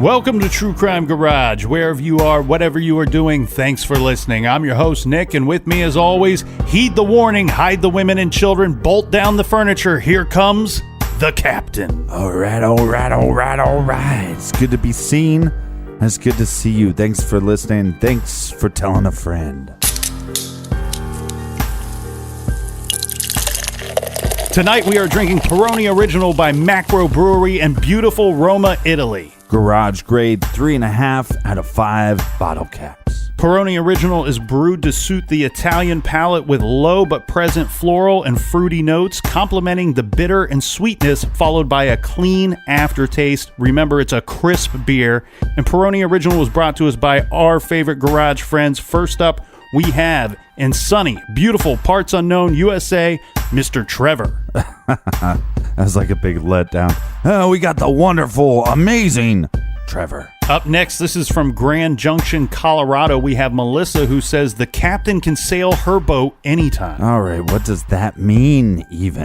Welcome to True Crime Garage. Wherever you are, whatever you are doing, thanks for listening. I'm your host, Nick, and with me, as always, heed the warning, hide the women and children, bolt down the furniture. Here comes the captain. All right. It's good to be seen. It's good to see you. Thanks for listening. Thanks for telling a friend. Tonight, we are drinking Peroni Original by Macro Brewery in beautiful Roma, Italy. Garage grade 3.5 out of 5 bottle caps. Peroni Original is brewed to suit the Italian palate with low but present floral and fruity notes, complementing the bitter and sweetness, followed by a clean aftertaste. Remember, it's a crisp beer. And Peroni Original was brought to us by our favorite garage friends. First up, we have in sunny, beautiful, parts unknown USA, Mr. Trevor. That was like a big letdown. Oh, we got the wonderful, amazing Trevor. Up next, this is from Grand Junction, Colorado. We have Melissa, who says the captain can sail her boat anytime. All right, what does that mean even?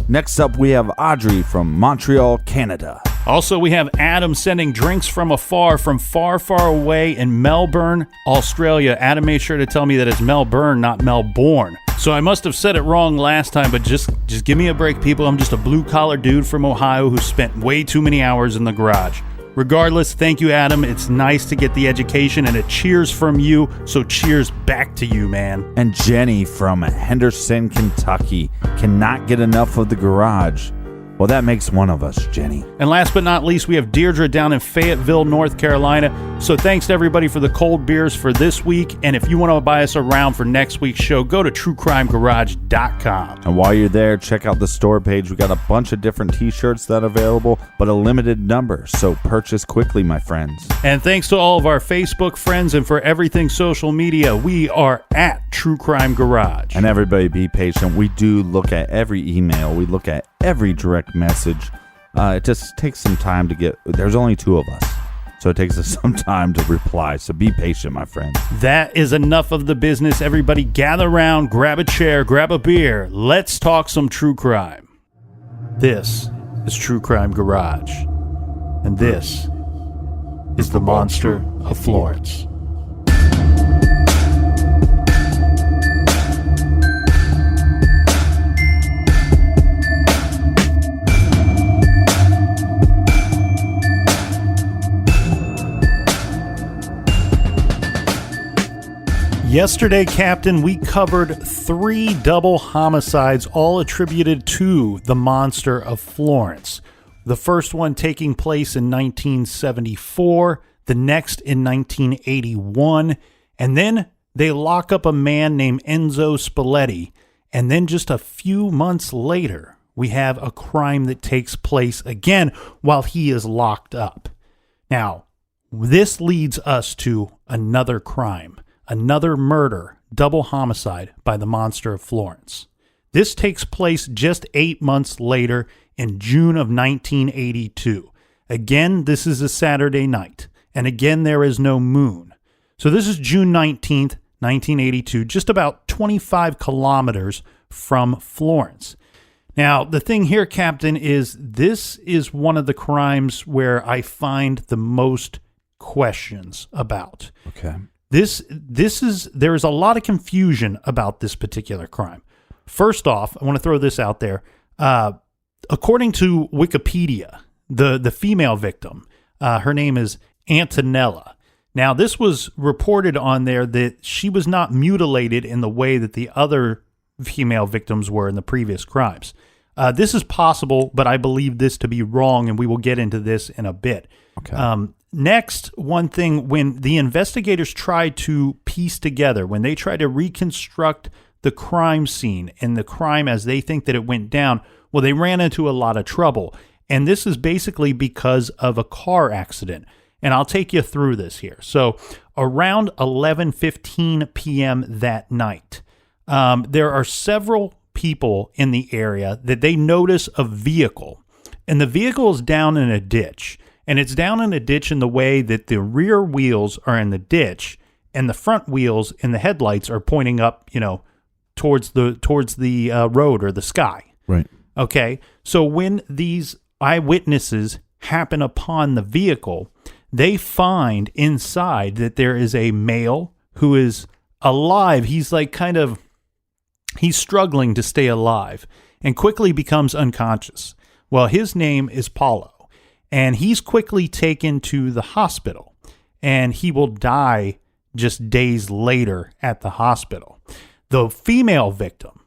Next up, we have Audrey from Montreal, Canada. Also, we have Adam sending drinks from afar, from far, far away in Melbourne, Australia. Adam made sure to tell me that it's Melbourne, not Melbourne. So I must have said it wrong last time, but just give me a break, people. I'm just a blue-collar dude from Ohio who spent way too many hours in the garage. Regardless, thank you, Adam. It's nice to get the education and a cheers from you, so cheers back to you, man. And Jenny from Henderson, Kentucky cannot get enough of the garage. Well, that makes one of us, Jenny. And last but not least, we have Deirdre down in Fayetteville, North Carolina. So thanks to everybody for the cold beers for this week. And if you want to buy us around for next week's show, go to truecrimegarage.com. And while you're there, check out the store page. We got a bunch of different t-shirts that are available, but a limited number. So purchase quickly, my friends. And thanks to all of our Facebook friends and for everything social media, we are at True Crime Garage. And everybody be patient. We do look at every email. We look at every direct message. It just takes some time to get. There's only 2 of us, so it takes us some time to reply. So be patient, my friend. That is enough of the business. Everybody gather around, grab a chair, grab a beer. Let's talk some true crime. This is True Crime Garage, and this is the Monster of Florence. Yesterday, Captain, we covered 3 double homicides, all attributed to the Monster of Florence. The first one taking place in 1974, the next in 1981, and then they lock up a man named Enzo Spalletti, and then just a few months later, we have a crime that takes place again while he is locked up. Now, this leads us to another crime. Another murder, double homicide by the Monster of Florence. This takes place just 8 months later in June of 1982. Again, this is a Saturday night, and again, there is no moon. So this is June 19th, 1982, just about 25 kilometers from Florence. Now, the thing here, Captain, is this is one of the crimes where I find the most questions about. Okay. There is a lot of confusion about this particular crime. First off, I want to throw this out there. According to Wikipedia, the female victim, her name is Antonella. Now, this was reported on there that she was not mutilated in the way that the other female victims were in the previous crimes. This is possible, but I believe this to be wrong, and we will get into this in a bit. Okay. Next, one thing, when the investigators tried to piece together, when they tried to reconstruct the crime scene and the crime as they think that it went down, well, they ran into a lot of trouble. And this is basically because of a car accident. And I'll take you through this here. So around 11:15 p.m. that night, there are several people in the area that they notice a vehicle. And the vehicle is down in a ditch. And it's down in a ditch in the way that the rear wheels are in the ditch and the front wheels and the headlights are pointing up, towards the road or the sky. Right. Okay. So when these eyewitnesses happen upon the vehicle, they find inside that there is a male who is alive. He's like he's struggling to stay alive and quickly becomes unconscious. Well, his name is Paulo, and he's quickly taken to the hospital, and he will die just days later at the hospital. The female victim,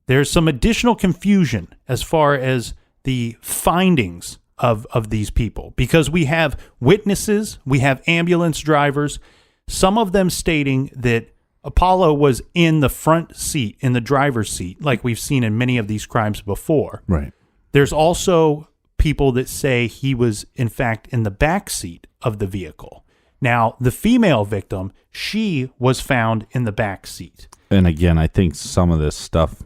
there's some additional confusion as far as the findings of these people, because we have witnesses, we have ambulance drivers, some of them stating that Apollo was in the front seat, in the driver's seat, like we've seen in many of these crimes before. Right. There's also people that say he was, in fact, in the back seat of the vehicle. Now, the female victim, she was found in the back seat. And again, I think some of this stuff,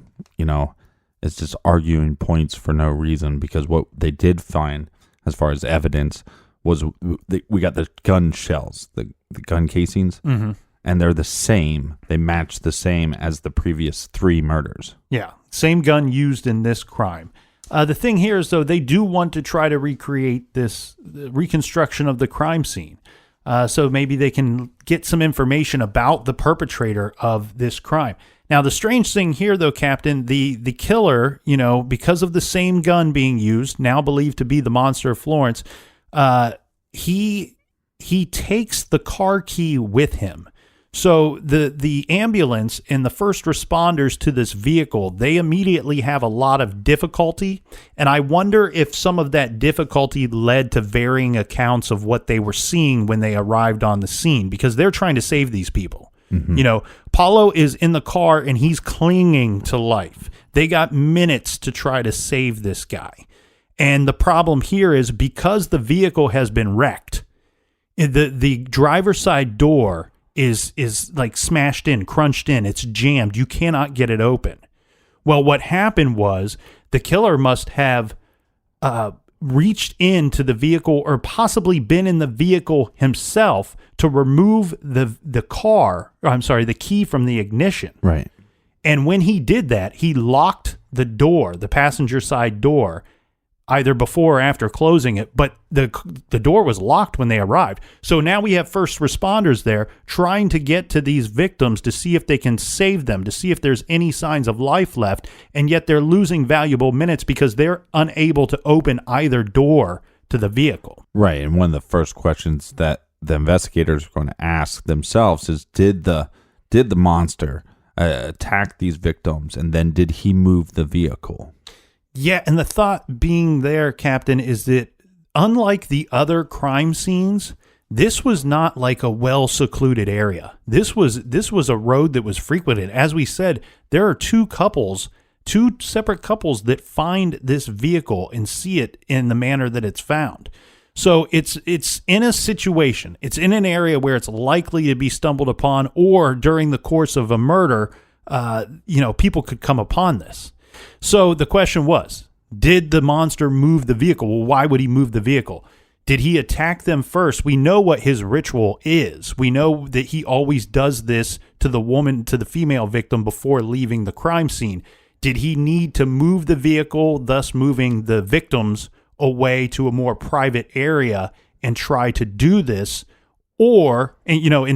is just arguing points for no reason, because what they did find as far as evidence was we got the gun shells, the gun casings, and they're the same. They match the same as the previous 3 murders. Yeah, same gun used in this crime. The thing here is, though, they do want to try to recreate this reconstruction of the crime scene. So maybe they can get some information about the perpetrator of this crime. Now, the strange thing here, though, Captain, the killer, because of the same gun being used, now believed to be the Monster of Florence, he takes the car key with him. So the ambulance and the first responders to this vehicle, they immediately have a lot of difficulty. And I wonder if some of that difficulty led to varying accounts of what they were seeing when they arrived on the scene, because they're trying to save these people. Paulo is in the car and he's clinging to life. They got minutes to try to save this guy. And the problem here is, because the vehicle has been wrecked, the driver's side door is like smashed in, crunched in. It's jammed. You cannot get it open. Well, what happened was the killer must have reached into the vehicle, or possibly been in the vehicle himself, to remove the key from the ignition. Right. And when he did that, he locked the door, the passenger side door, either before or after closing it, but the door was locked when they arrived. So now we have first responders there trying to get to these victims to see if they can save them, to see if there's any signs of life left, and yet they're losing valuable minutes because they're unable to open either door to the vehicle. Right, and one of the first questions that the investigators are going to ask themselves is, did the monster attack these victims, and then did he move the vehicle? Yeah, and the thought being there, Captain, is that unlike the other crime scenes, this was not like a well-secluded area. This was a road that was frequented. As we said, there are two separate couples that find this vehicle and see it in the manner that it's found. So it's in a situation, it's in an area where it's likely to be stumbled upon, or during the course of a murder, people could come upon this. So the question was, did the monster move the vehicle? Well, why would he move the vehicle? Did he attack them first? We know what his ritual is. We know that he always does this to the female victim before leaving the crime scene. Did he need to move the vehicle, thus moving the victims away to a more private area and try to do this, or in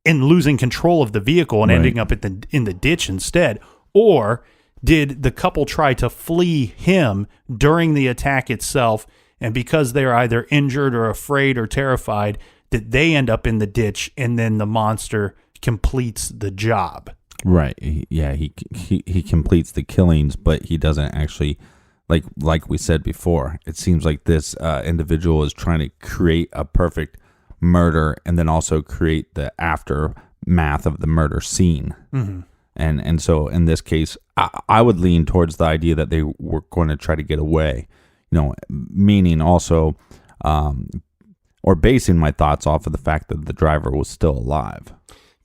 losing control of the vehicle and ending up in the ditch instead? Or did the couple try to flee him during the attack itself, and because they're either injured or afraid or terrified, that they end up in the ditch, and then the monster completes the job? Right. Yeah, he completes the killings, but he doesn't actually, like we said before, it seems like this individual is trying to create a perfect murder and then also create the aftermath of the murder scene. Mm-hmm. And so in this case, I would lean towards the idea that they were going to try to get away, meaning also, or basing my thoughts off of the fact that the driver was still alive.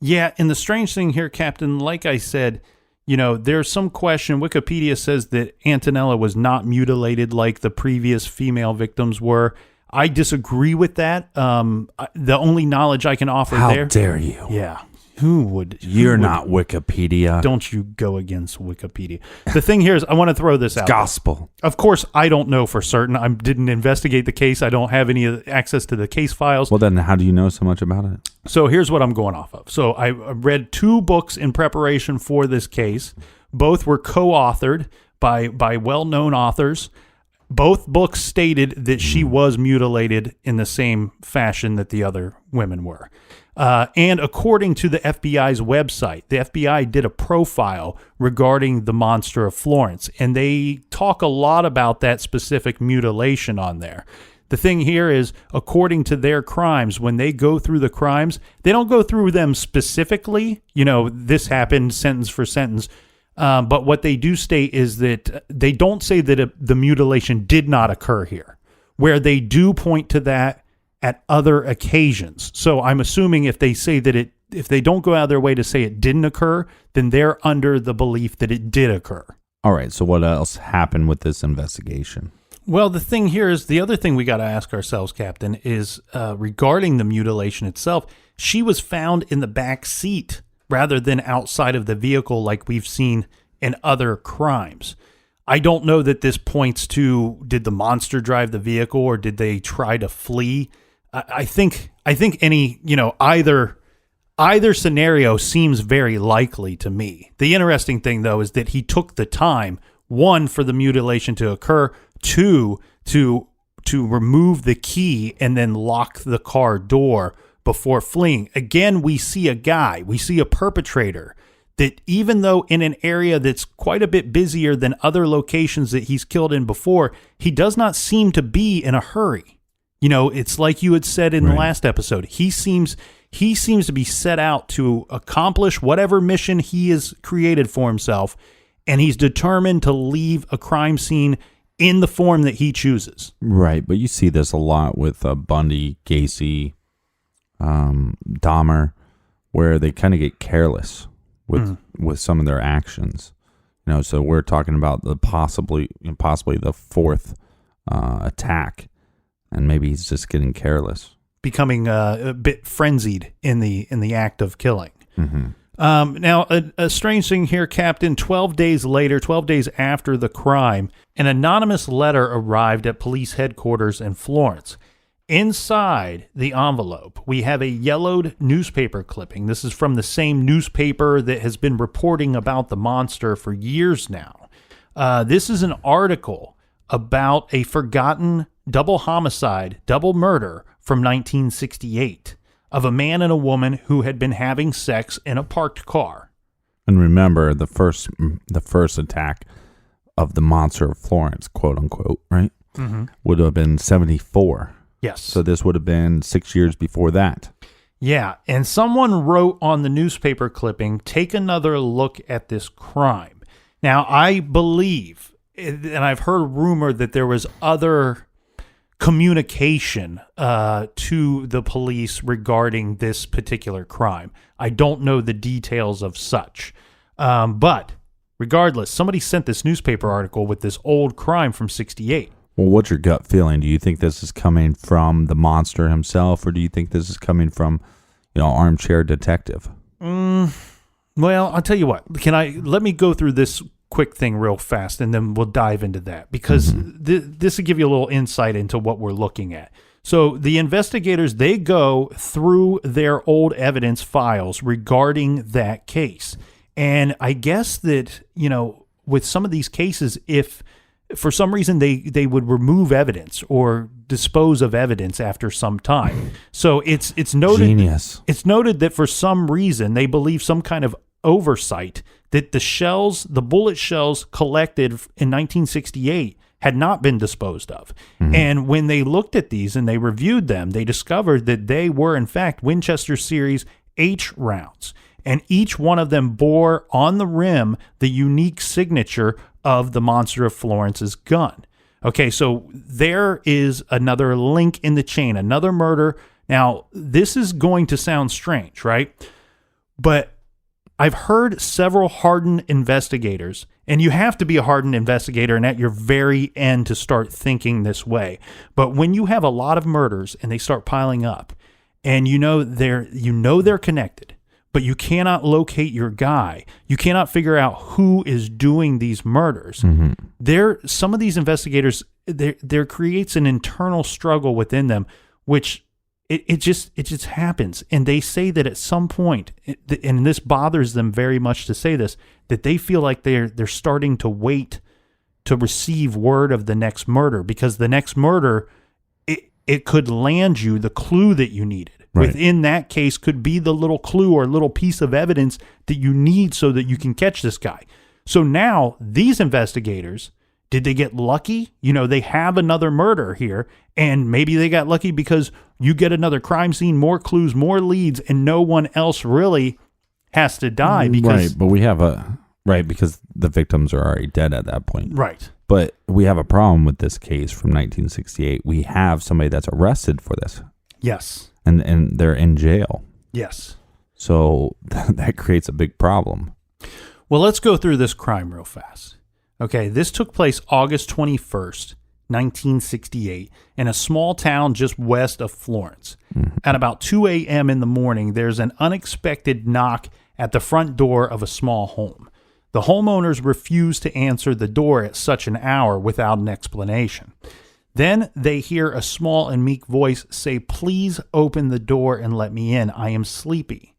Yeah, and the strange thing here, Captain, like I said, there's some question. Wikipedia says that Antonella was not mutilated like the previous female victims were. I disagree with that. The only knowledge I can offer How there. dare you? Yeah. Who would? You're not Wikipedia. Don't you go against Wikipedia. The thing here is, I want to throw this out. Gospel. Of course, I don't know for certain. I didn't investigate the case. I don't have any access to the case files. Well, then how do you know so much about it? So here's what I'm going off of. So I read 2 books in preparation for this case. Both were co-authored by well-known authors. Both books stated that she was mutilated in the same fashion that the other women were. And according to the FBI's website, the FBI did a profile regarding the Monster of Florence, and they talk a lot about that specific mutilation on there. The thing here is, according to their crimes, when they go through the crimes, they don't go through them specifically, this happened sentence for sentence. But what they do state is that they don't say that the mutilation did not occur here, where they do point to that at other occasions. So I'm assuming if they say that if they don't go out of their way to say it didn't occur, then they're under the belief that it did occur. All right. So what else happened with this investigation? Well, the thing here is, the other thing we got to ask ourselves, Captain, is regarding the mutilation itself. She was found in the back seat rather than outside of the vehicle like we've seen in other crimes. I don't know that this points to, did the monster drive the vehicle or did they try to flee? I think any, either scenario seems very likely to me. The interesting thing, though, is that he took the time, 1, for the mutilation to occur, 2, to remove the key and then lock the car door before fleeing. Again, we see a perpetrator that, even though in an area that's quite a bit busier than other locations that he's killed in before, he does not seem to be in a hurry. It's like you had said in the last episode. He seems to be set out to accomplish whatever mission he has created for himself, and he's determined to leave a crime scene in the form that he chooses. Right, but you see this a lot with Bundy, Gacy, Dahmer, where they kind of get careless with some of their actions. So we're talking about the possibly the 4th attack, and maybe he's just getting careless, becoming a bit frenzied in the act of killing. Mm-hmm. Now, a strange thing here, Captain. 12 days later, 12 days after the crime, an anonymous letter arrived at police headquarters in Florence. Inside the envelope, we have a yellowed newspaper clipping. This is from the same newspaper that has been reporting about the monster for years now. This is an article about a forgotten double homicide, double murder from 1968 of a man and a woman who had been having sex in a parked car. And remember, the first attack of the Monster of Florence, quote unquote, right? Mm-hmm. Would have been 1974. Yes. So this would have been 6 years before that. Yeah, and someone wrote on the newspaper clipping, "Take another look at this crime." Now, I believe, and I've heard rumor that there was other communication to the police regarding this particular crime. I don't know the details of such. But regardless, somebody sent this newspaper article with this old crime from 68. Well, what's your gut feeling? Do you think this is coming from the monster himself, or do you think this is coming from, armchair detective? Well, I'll tell you what. Let me go through this quick thing real fast, and then we'll dive into that, because this will give you a little insight into what we're looking at. So the investigators, they go through their old evidence files regarding that case. And I guess that, with some of these cases, if for some reason they would remove evidence or dispose of evidence after some time. So it's noted. Genius. It's noted that for some reason they believe some kind of oversight that the bullet shells collected in 1968 had not been disposed of. Mm-hmm. And when they looked at these and they reviewed them, they discovered that they were in fact Winchester Series H rounds. And each one of them bore on the rim the unique signature of the Monster of Florence's gun. Okay, so there is another link in the chain, another murder. Now, this is going to sound strange, right? But I've heard several hardened investigators, and you have to be a hardened investigator and at your very end to start thinking this way. But when you have a lot of murders and they start piling up, and they're connected, but you cannot locate your guy. You cannot figure out who is doing these murders. Some of these investigators, there creates an internal struggle within them, which it just happens. And they say that at some point, and this bothers them very much to say this, that they feel like they're starting to wait to receive word of the next murder, because the next murder, it could land you the clue that you needed. Right. Within that case could be the little clue or little piece of evidence that you need so that you can catch this guy. So now these investigators, did they get lucky? They have another murder here, and maybe they got lucky because you get another crime scene, more clues, more leads, and no one else really has to die. Because, right, but we have because the victims are already dead at that point. Right. But we have a problem with this case from 1968. We have somebody that's arrested for this. Yes. And they're in jail. Yes. So that creates a big problem. Well, let's go through this crime real fast. Okay, this took place August 21st, 1968, in a small town just west of Florence. At about 2 a.m. in the morning, there's an unexpected knock at the front door of a small home. The homeowners refuse to answer the door at such an hour without an explanation. Then they hear a small and meek voice say, "Please open the door and let me in. I am sleepy."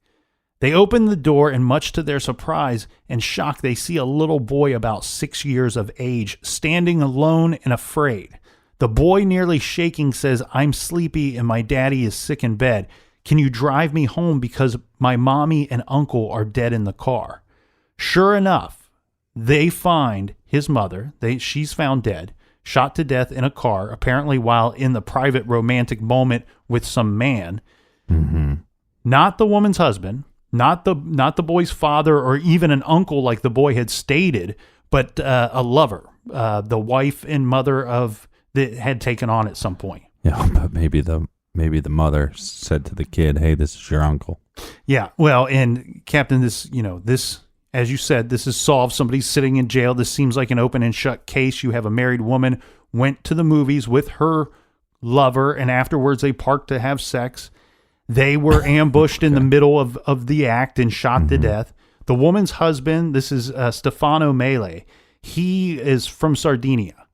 They open the door, and much to their surprise and shock, they see a little boy about 6 years of age standing alone and afraid. The boy, nearly shaking, says, "I'm sleepy and my daddy is sick in bed. Can you drive me home because my mommy and uncle are dead in the car?" Sure enough, they find his mother. She's found dead, shot to death in a car, apparently while in the private romantic moment with some man. Not the woman's husband, not the boy's father or even an uncle like the boy had stated, but a lover, the wife and mother that had taken on at some point. Yeah, but maybe the mother said to the kid, "Hey, this is your uncle." Yeah, well, and Captain, this, as you said, this is solved. Somebody's sitting in jail. This seems like an open and shut case. You have a married woman, went to the movies with her lover, and afterwards they parked to have sex. They were ambushed in the middle of the act and shot to death. The woman's husband, this is Stefano Mele. He is from Sardinia.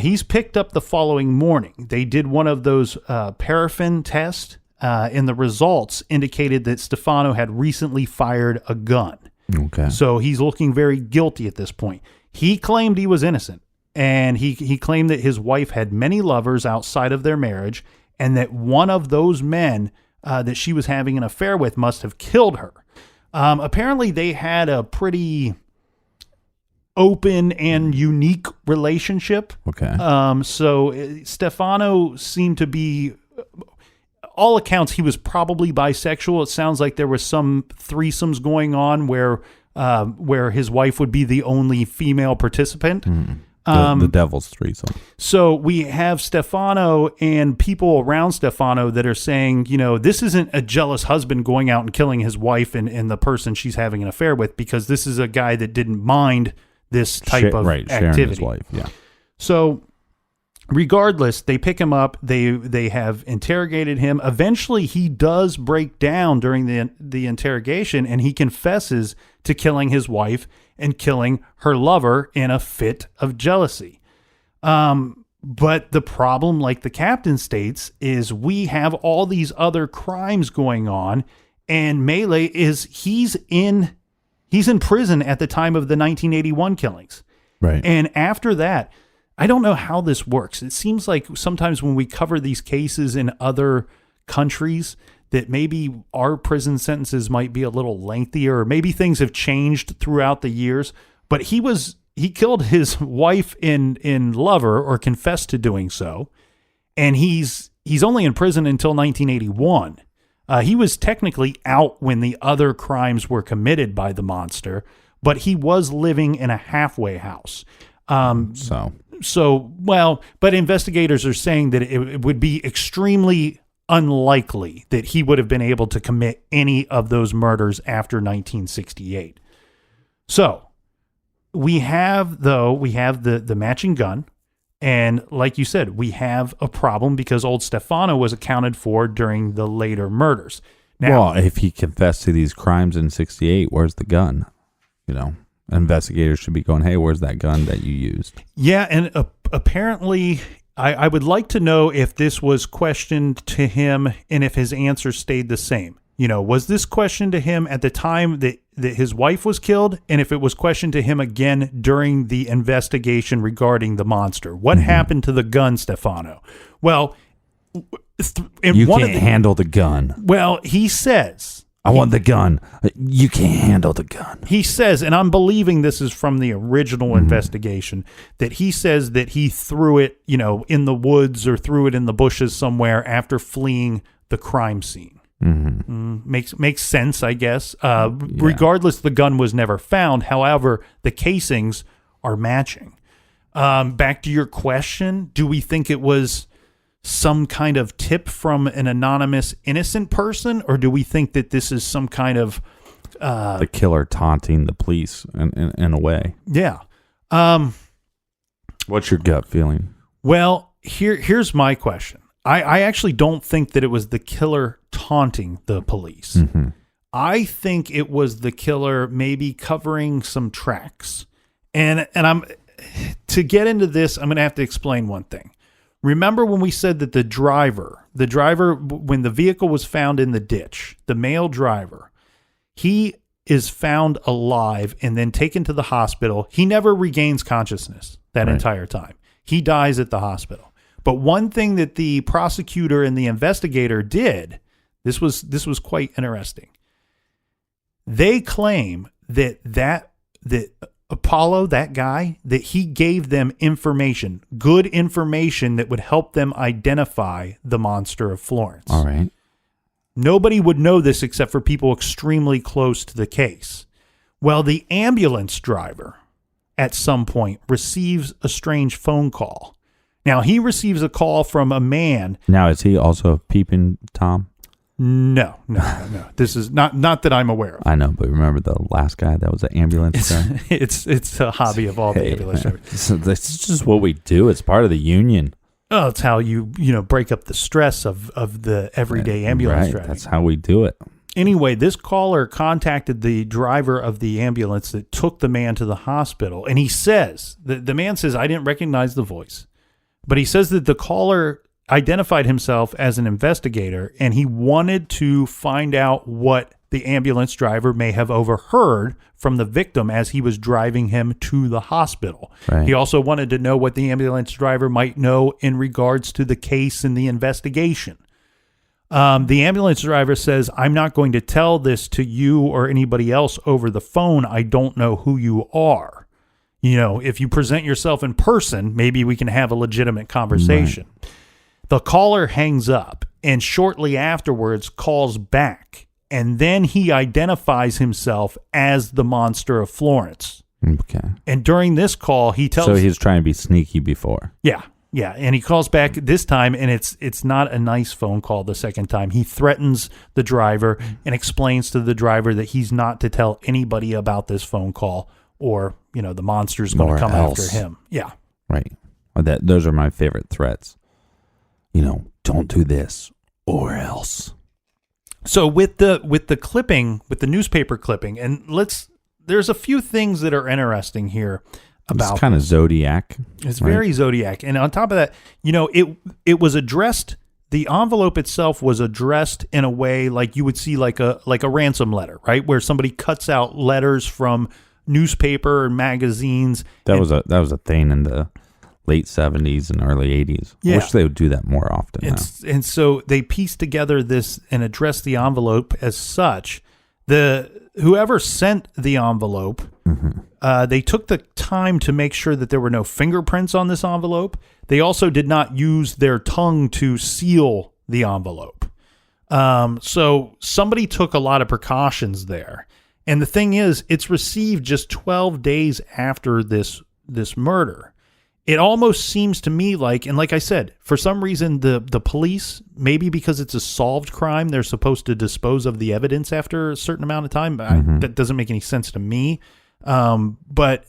He's picked up the following morning. They did one of those paraffin tests, and the results indicated that Stefano had recently fired a gun. Okay. So he's looking very guilty at this point. He claimed he was innocent, and he claimed that his wife had many lovers outside of their marriage, and that one of those men that she was having an affair with must have killed her. Apparently, they had a pretty open and unique relationship. Okay. So Stefano seemed to be, all accounts, he was probably bisexual. It sounds like there was some threesomes going on where his wife would be the only female participant. The devil's threesome. So we have Stefano and people around Stefano that are saying, this isn't a jealous husband going out and killing his wife and the person she's having an affair with, because this is a guy that didn't mind this type of activity. His wife, yeah. So regardless, they pick him up. They have interrogated him. Eventually, he does break down during the interrogation, and he confesses to killing his wife and killing her lover in a fit of jealousy. But the problem, like the captain states, is we have all these other crimes going on, and Mele he's in prison at the time of the 1981 killings. Right. And after that, I don't know how this works. It seems like sometimes when we cover these cases in other countries, that maybe our prison sentences might be a little lengthier, or maybe things have changed throughout the years. But he killed his wife in lover, or confessed to doing so, and he's only in prison until 1981. He was technically out when the other crimes were committed by the monster, but he was living in a halfway house. But investigators are saying that it would be extremely unlikely that he would have been able to commit any of those murders after 1968. So we have the matching gun. And like you said, we have a problem because old Stefano was accounted for during the later murders. Now, well, if he confessed to these crimes in 68, where's the gun? Investigators should be going, hey, where's that gun that you used? yeah, and apparently, I would like to know if this was questioned to him and if his answer stayed the same. Was this questioned to him at the time that his wife was killed, and if it was questioned to him again during the investigation regarding the monster? What happened to the gun, Stefano? Well, You can't handle the gun. Well, he says, I want the gun. You can't handle the gun. He says, and I'm believing this is from the original investigation, that he says that he threw it, in the woods or threw it in the bushes somewhere after fleeing the crime scene. Makes sense, I guess. Regardless, the gun was never found. However, the casings are matching. Back to your question, do we think it was some kind of tip from an anonymous innocent person, or do we think that this is some kind of the killer taunting the police in a way? Yeah. What's your gut feeling? Well, here's my question. I actually don't think that it was the killer taunting the police. I think it was the killer maybe covering some tracks. And I'm to get into this, I'm going to have to explain one thing. Remember when we said that the driver, when the vehicle was found in the ditch, the male driver, he is found alive and then taken to the hospital. He never regains consciousness that entire time. He dies at the hospital. But one thing that the prosecutor and the investigator did, this was quite interesting. They claim that Apollo, that guy, that he gave them information, good information that would help them identify the Monster of Florence. All right. Nobody would know this except for people extremely close to the case. Well, the ambulance driver at some point receives a strange phone call. Now, he receives a call from a man. Now, is he also peeping Tom? No. This is not that I'm aware of. I know, but remember the last guy that was an ambulance guy? It's a hobby of all the ambulance drivers. So this is just what we do. It's part of the union. Oh, it's how you break up the stress of the everyday ambulance driving. That's how we do it. Anyway, this caller contacted the driver of the ambulance that took the man to the hospital, and he says, the man says, I didn't recognize the voice, but he says that the caller identified himself as an investigator, and he wanted to find out what the ambulance driver may have overheard from the victim as he was driving him to the hospital. Right. He also wanted to know what the ambulance driver might know in regards to the case and the investigation. The ambulance driver says, I'm not going to tell this to you or anybody else over the phone. I don't know who you are. If you present yourself in person, maybe we can have a legitimate conversation. Right. The caller hangs up and shortly afterwards calls back, and then he identifies himself as the Monster of Florence. Okay. And during this call, he tells... So he's trying to be sneaky before. Yeah. And he calls back this time, and it's not a nice phone call the second time. He threatens the driver and explains to the driver that he's not to tell anybody about this phone call, or, the monster's going to come after him. Yeah. Right. Those are my favorite threats. Don't do this or else. So with the clipping, with the newspaper clipping, and there's a few things that are interesting here about it's kind of Zodiac. It's very Zodiac. And on top of that, it was addressed, the envelope itself was addressed in a way like you would see like a ransom letter, right? Where somebody cuts out letters from newspaper and magazines. That was a thing in the late 70s and early 80s. Yeah. I wish they would do that more often. And so they pieced together this and addressed the envelope as such. Whoever sent the envelope, they took the time to make sure that there were no fingerprints on this envelope. They also did not use their tongue to seal the envelope. So somebody took a lot of precautions there. And the thing is, it's received just 12 days after this murder. It almost seems to me like, and like I said, for some reason, the police, maybe because it's a solved crime, they're supposed to dispose of the evidence after a certain amount of time. That doesn't make any sense to me. But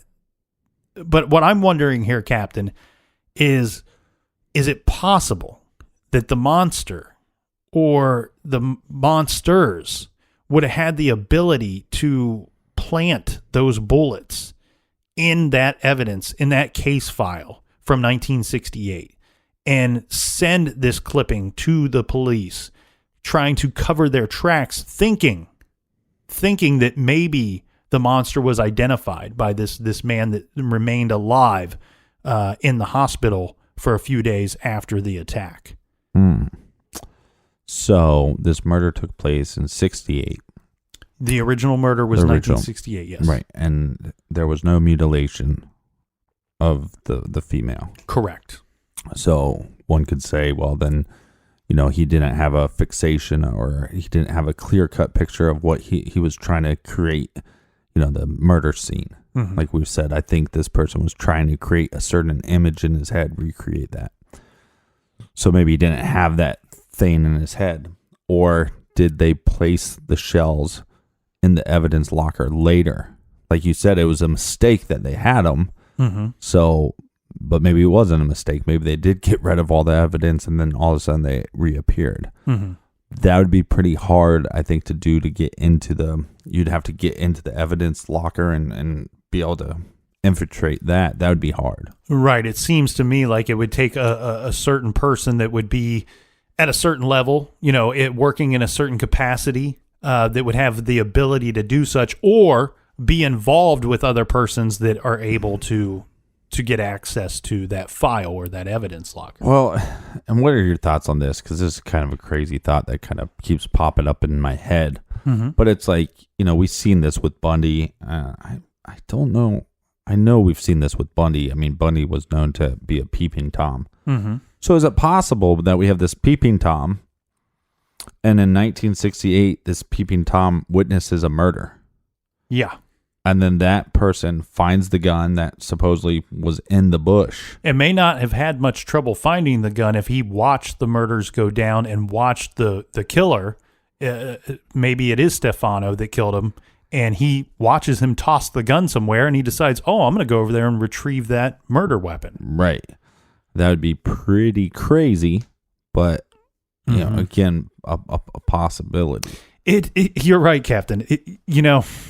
what I'm wondering here, Captain, is it possible that the monster or the monsters would have had the ability to plant those bullets in that evidence, in that case file from 1968, and send this clipping to the police, trying to cover their tracks, thinking that maybe the monster was identified by this man that remained alive in the hospital for a few days after the attack. So this murder took place in 68. The original murder was 1968, yes. Right, and there was no mutilation of the female. Correct. So one could say, well, then, he didn't have a fixation, or he didn't have a clear-cut picture of what he was trying to create, the murder scene. Mm-hmm. Like we've said, I think this person was trying to create a certain image in his head, recreate that. So maybe he didn't have that thing in his head. Or did they place the shells in the evidence locker later? Like you said, it was a mistake that they had them. Mm-hmm. So, but maybe it wasn't a mistake. Maybe they did get rid of all the evidence and then all of a sudden they reappeared. Mm-hmm. That would be pretty hard, I think, to do, to get into you'd have to get into the evidence locker and be able to infiltrate that. That would be hard. Right. It seems to me like it would take a certain person that would be at a certain level, working in a certain capacity, that would have the ability to do such, or be involved with other persons that are able to get access to that file or that evidence locker. Well, and what are your thoughts on this? Because this is kind of a crazy thought that kind of keeps popping up in my head. Mm-hmm. But it's like, we've seen this with Bundy. I don't know. I know we've seen this with Bundy. I mean, Bundy was known to be a peeping Tom. Mm-hmm. So is it possible that we have this peeping Tom, and in 1968, this peeping Tom witnesses a murder? Yeah. And then that person finds the gun that supposedly was in the bush. It may not have had much trouble finding the gun if he watched the murders go down and watched the killer. Maybe it is Stefano that killed him, and he watches him toss the gun somewhere, and he decides, I'm going to go over there and retrieve that murder weapon. Right. That would be pretty crazy, but, again, a possibility. You're right, Captain.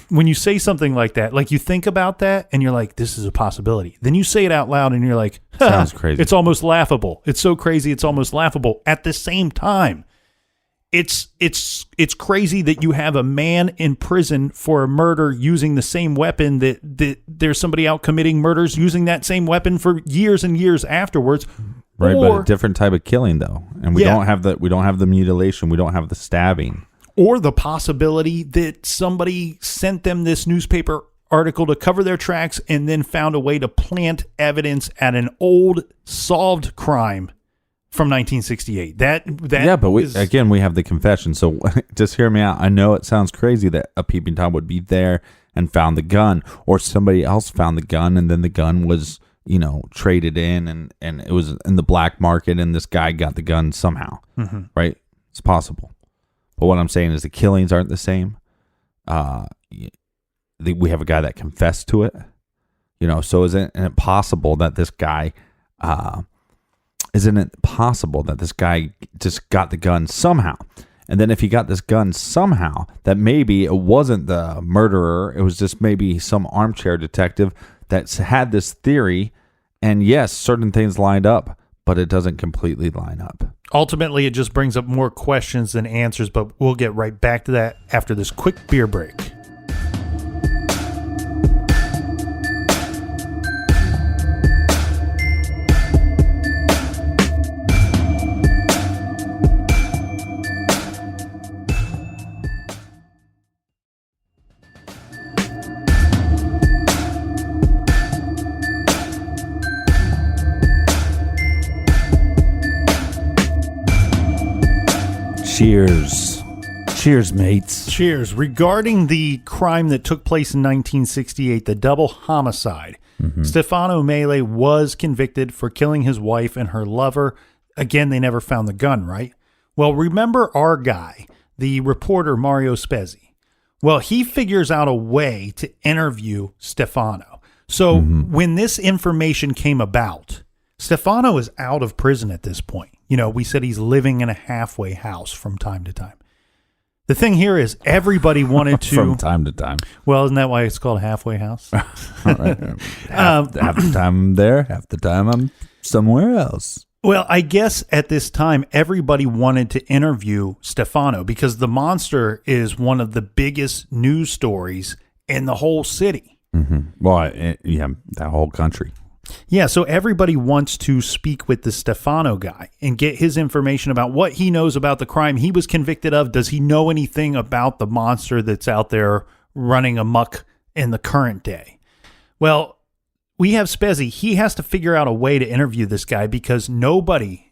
When you say something like that, like you think about that and you're like, this is a possibility. Then you say it out loud and you're like, sounds crazy. It's almost laughable. It's so crazy. It's almost laughable. At the same time, it's crazy that you have a man in prison for a murder using the same weapon that there's somebody out committing murders using that same weapon for years and years afterwards. Right. But a different type of killing though. And we don't have the mutilation. We don't have the stabbing. Or the possibility that somebody sent them this newspaper article to cover their tracks and then found a way to plant evidence at an old solved crime from 1968. Again, we have the confession. So just hear me out. I know it sounds crazy that a peeping Tom would be there and found the gun, or somebody else found the gun and then the gun was, traded in and it was in the black market and this guy got the gun somehow. Mm-hmm. Right? It's possible. But what I'm saying is the killings aren't the same. We have a guy that confessed to it, so isn't it possible that this guy, just got the gun somehow? And then if he got this gun somehow, that maybe it wasn't the murderer. It was just maybe some armchair detective that's had this theory. And yes, certain things lined up, but it doesn't completely line up. Ultimately, it just brings up more questions than answers, but we'll get right back to that after this quick beer break. Cheers. Cheers, mates. Cheers. Regarding the crime that took place in 1968, the double homicide, Stefano Mele was convicted for killing his wife and her lover. Again, they never found the gun, right? Well, remember our guy, the reporter Mario Spezzi? Well, he figures out a way to interview Stefano. So when this information came about, Stefano is out of prison at this point. We said he's living in a halfway house from time to time. The thing here is everybody wanted to... From time to time. Well, isn't that why it's called a halfway house? All right. Half the time I'm there, half the time I'm somewhere else. Well, I guess at this time, everybody wanted to interview Stefano because the monster is one of the biggest news stories in the whole city. Mm-hmm. Well, that whole country. Yeah, so everybody wants to speak with the Stefano guy and get his information about what he knows about the crime he was convicted of. Does he know anything about the monster that's out there running amok in the current day? Well, we have Spezzi. He has to figure out a way to interview this guy because nobody,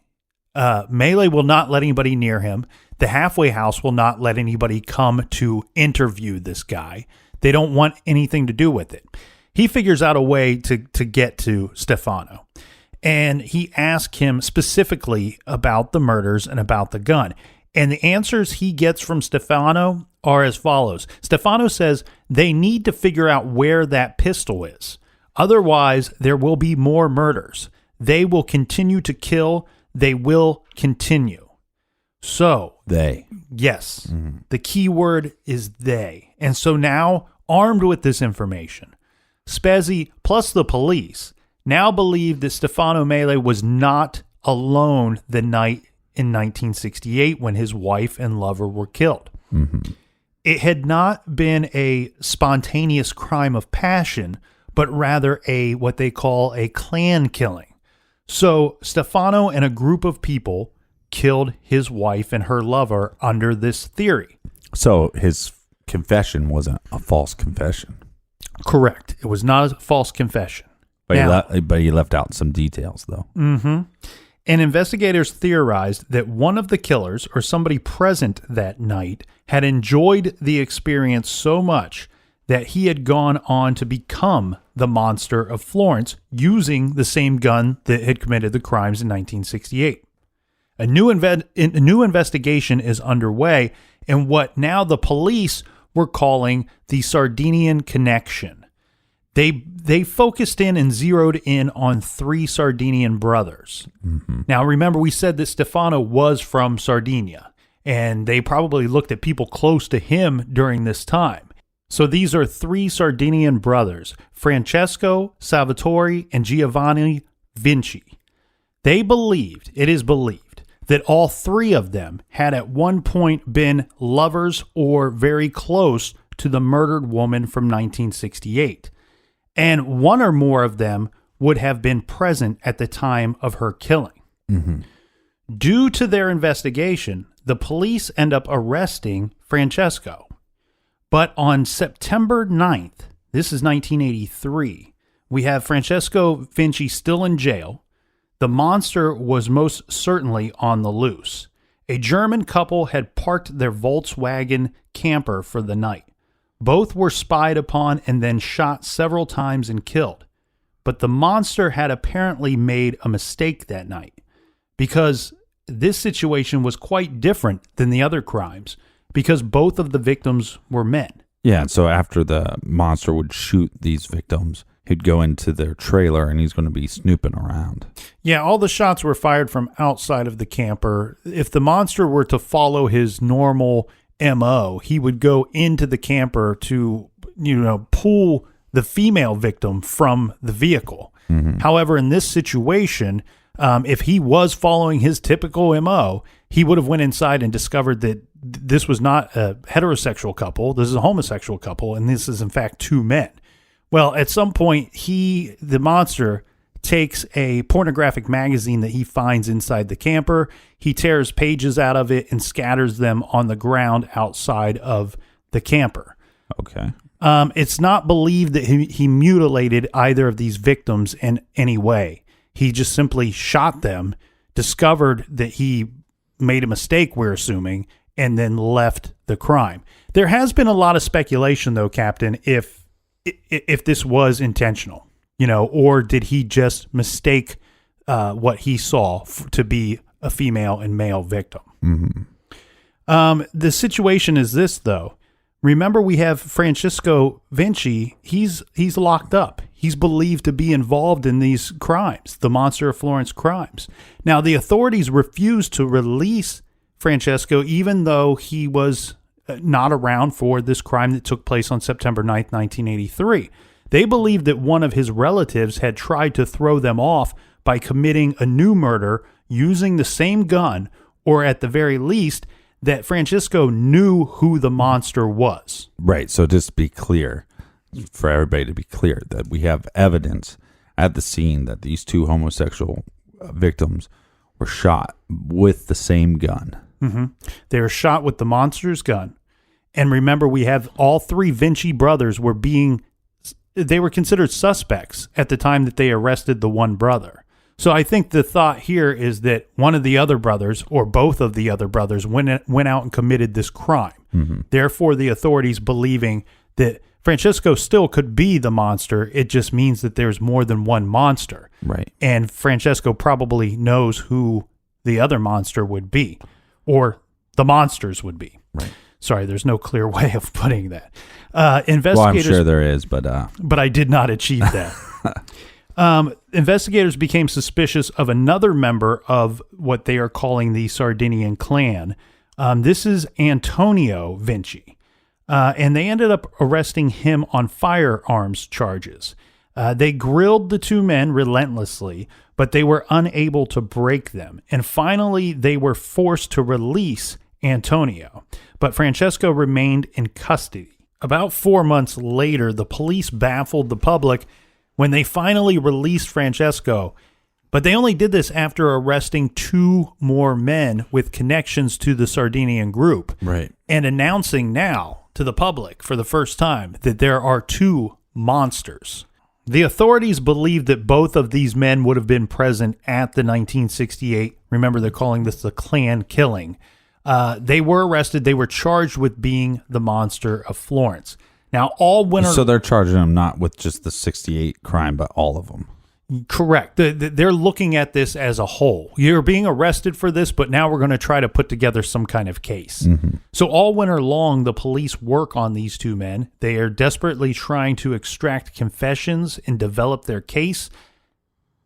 Melee will not let anybody near him. The halfway house will not let anybody come to interview this guy. They don't want anything to do with it. He figures out a way to get to Stefano, and he asks him specifically about the murders and about the gun. And the answers he gets from Stefano are as follows. Stefano says they need to figure out where that pistol is. Otherwise, there will be more murders. They will continue to kill. They will continue. So, they. Yes. Mm-hmm. The key word is they. And so now, armed with this information, Spezzi plus the police now believe that Stefano Mele was not alone the night in 1968 when his wife and lover were killed. Mm-hmm. It had not been a spontaneous crime of passion, but rather what they call a clan killing. So Stefano and a group of people killed his wife and her lover under this theory. So his confession wasn't a false confession. Correct. It was not a false confession. But he left out some details, though. Mm-hmm. And investigators theorized that one of the killers or somebody present that night had enjoyed the experience so much that he had gone on to become the Monster of Florence using the same gun that had committed the crimes in 1968. A new investigation is underway in what now the police were calling the Sardinian Connection. They focused in and zeroed in on 3 Sardinian brothers. Mm-hmm. Now, remember, we said that Stefano was from Sardinia, and they probably looked at people close to him during this time. So these are 3 Sardinian brothers, Francesco, Salvatore, and Giovanni Vinci. It is believed, that all 3 of them had at one point been lovers or very close to the murdered woman from 1968. And one or more of them would have been present at the time of her killing. Mm-hmm. Due to their investigation, the police end up arresting Francesco. But on September 9th, this is 1983, we have Francesco Vinci still in jail. The monster was most certainly on the loose. A German couple had parked their Volkswagen camper for the night. Both were spied upon and then shot several times and killed. But the monster had apparently made a mistake that night because this situation was quite different than the other crimes because both of the victims were men. Yeah, and so after the monster would shoot these victims, he'd go into their trailer and he's going to be snooping around. Yeah, all the shots were fired from outside of the camper. If the monster were to follow his normal MO, he would go into the camper to, pull the female victim from the vehicle. Mm-hmm. However, in this situation, if he was following his typical MO, he would have went inside and discovered that this was not a heterosexual couple. This is a homosexual couple, and this is, in fact, 2 men. Well, at some point, the monster takes a pornographic magazine that he finds inside the camper. He tears pages out of it and scatters them on the ground outside of the camper. Okay. It's not believed that he mutilated either of these victims in any way. He just simply shot them, discovered that he made a mistake, we're assuming, and then left the crime. There has been a lot of speculation, though, Captain, if this was intentional, or did he just mistake what he saw to be a female and male victim? Mm-hmm. The situation is this, though. Remember, we have Francesco Vinci. He's locked up. He's believed to be involved in these crimes, the Monster of Florence crimes. Now, the authorities refused to release Francesco, even though he was not around for this crime that took place on September 9th, 1983. They believed that one of his relatives had tried to throw them off by committing a new murder using the same gun, or at the very least, that Francesco knew who the monster was. Right. So just to be clear, for everybody to be clear, that we have evidence at the scene that these two homosexual victims were shot with the same gun. Mm-hmm. They were shot with the monster's gun. And remember, we have all three Vinci brothers they were considered suspects at the time that they arrested the one brother. So I think the thought here is that one of the other brothers, or both of the other brothers, went out and committed this crime. Mm-hmm. Therefore, the authorities believing that Francesco still could be the monster. It just means that there's more than one monster. Right. And Francesco probably knows who the other monster would be, or the monsters would be. Right. Sorry, there's no clear way of putting that. Investigators, well, I'm sure there is, but I did not achieve that. Investigators became suspicious of another member of what they are calling the Sardinian clan. This is Antonio Vinci, and they ended up arresting him on firearms charges. They grilled the two men relentlessly, but they were unable to break them. And finally, they were forced to release Antonio, but Francesco remained in custody. About 4 months later, the police baffled the public when they finally released Francesco, but they only did this after arresting 2 more men with connections to the Sardinian group. Right. And announcing now to the public for the first time that there are 2 monsters. The authorities believe that both of these men would have been present at the 1968, remember they're calling this the clan killing. They were arrested. They were charged with being the Monster of Florence. Now, all winter... So they're charging them not with just the 68 crime, but all of them. Correct. They're looking at this as a whole. You're being arrested for this, but now we're going to try to put together some kind of case. Mm-hmm. So all winter long, the police work on these 2 men. They are desperately trying to extract confessions and develop their case,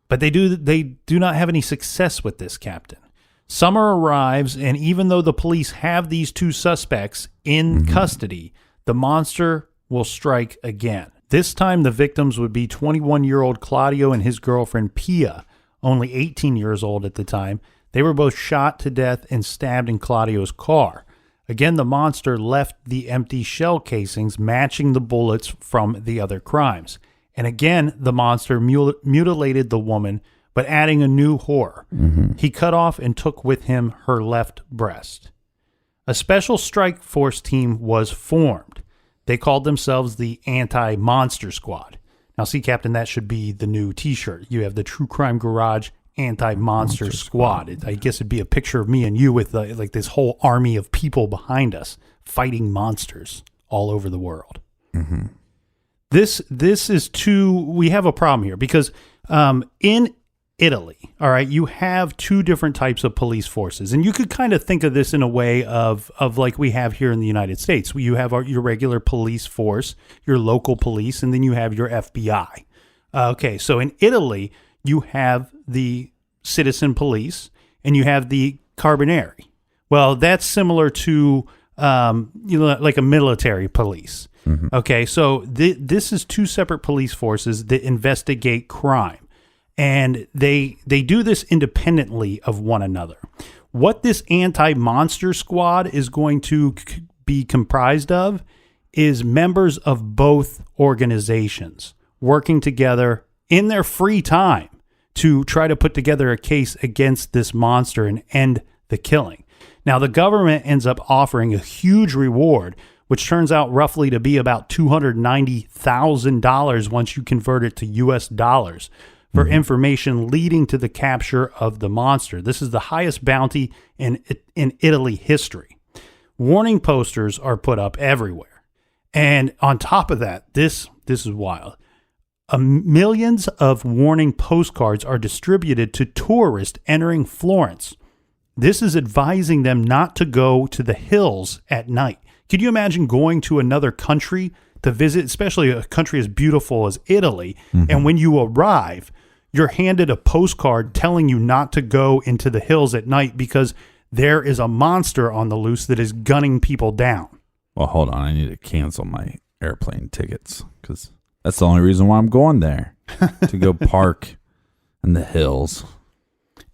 but they do not have any success with this, Captain. Summer arrives, and even though the police have these 2 suspects in custody, the monster will strike again. This time, the victims would be 21-year-old Claudio and his girlfriend Pia, only 18 years old at the time. They were both shot to death and stabbed in Claudio's car. Again, the monster left the empty shell casings matching the bullets from the other crimes. And again, the monster mutilated the woman, but adding a new horror. Mm-hmm. He cut off and took with him her left breast. A special strike force team was formed. They called themselves the Anti-Monster Squad. Now, see, Captain, that should be the new T-shirt. You have the True Crime Garage Anti-Monster Squad. I guess it'd be a picture of me and you with like this whole army of people behind us fighting monsters all over the world. Mm-hmm. This is we have a problem here because in Italy, all right, you have 2 different types of police forces. And you could kind of think of this in a way of like we have here in the United States. You have your regular police force, your local police, and then you have your FBI. Okay, so in Italy, you have the citizen police and you have the Carabinieri. Well, that's similar to like a military police. Mm-hmm. Okay, so this is 2 separate police forces that investigate crime. And they do this independently of one another. What this anti-monster squad is going to be comprised of is members of both organizations working together in their free time to try to put together a case against this monster and end the killing. Now, the government ends up offering a huge reward, which turns out roughly to be about $290,000 once you convert it to US dollars. For information leading to the capture of the monster. This is the highest bounty in Italy history. Warning posters are put up everywhere. And on top of that, this is wild. Millions of warning postcards are distributed to tourists entering Florence. This is advising them not to go to the hills at night. Could you imagine going to another country to visit, especially a country as beautiful as Italy, and when you arrive, you're handed a postcard telling you not to go into the hills at night because there is a monster on the loose that is gunning people down? Well, hold on. I need to cancel my airplane tickets because that's the only reason why I'm going there, to go park in the hills.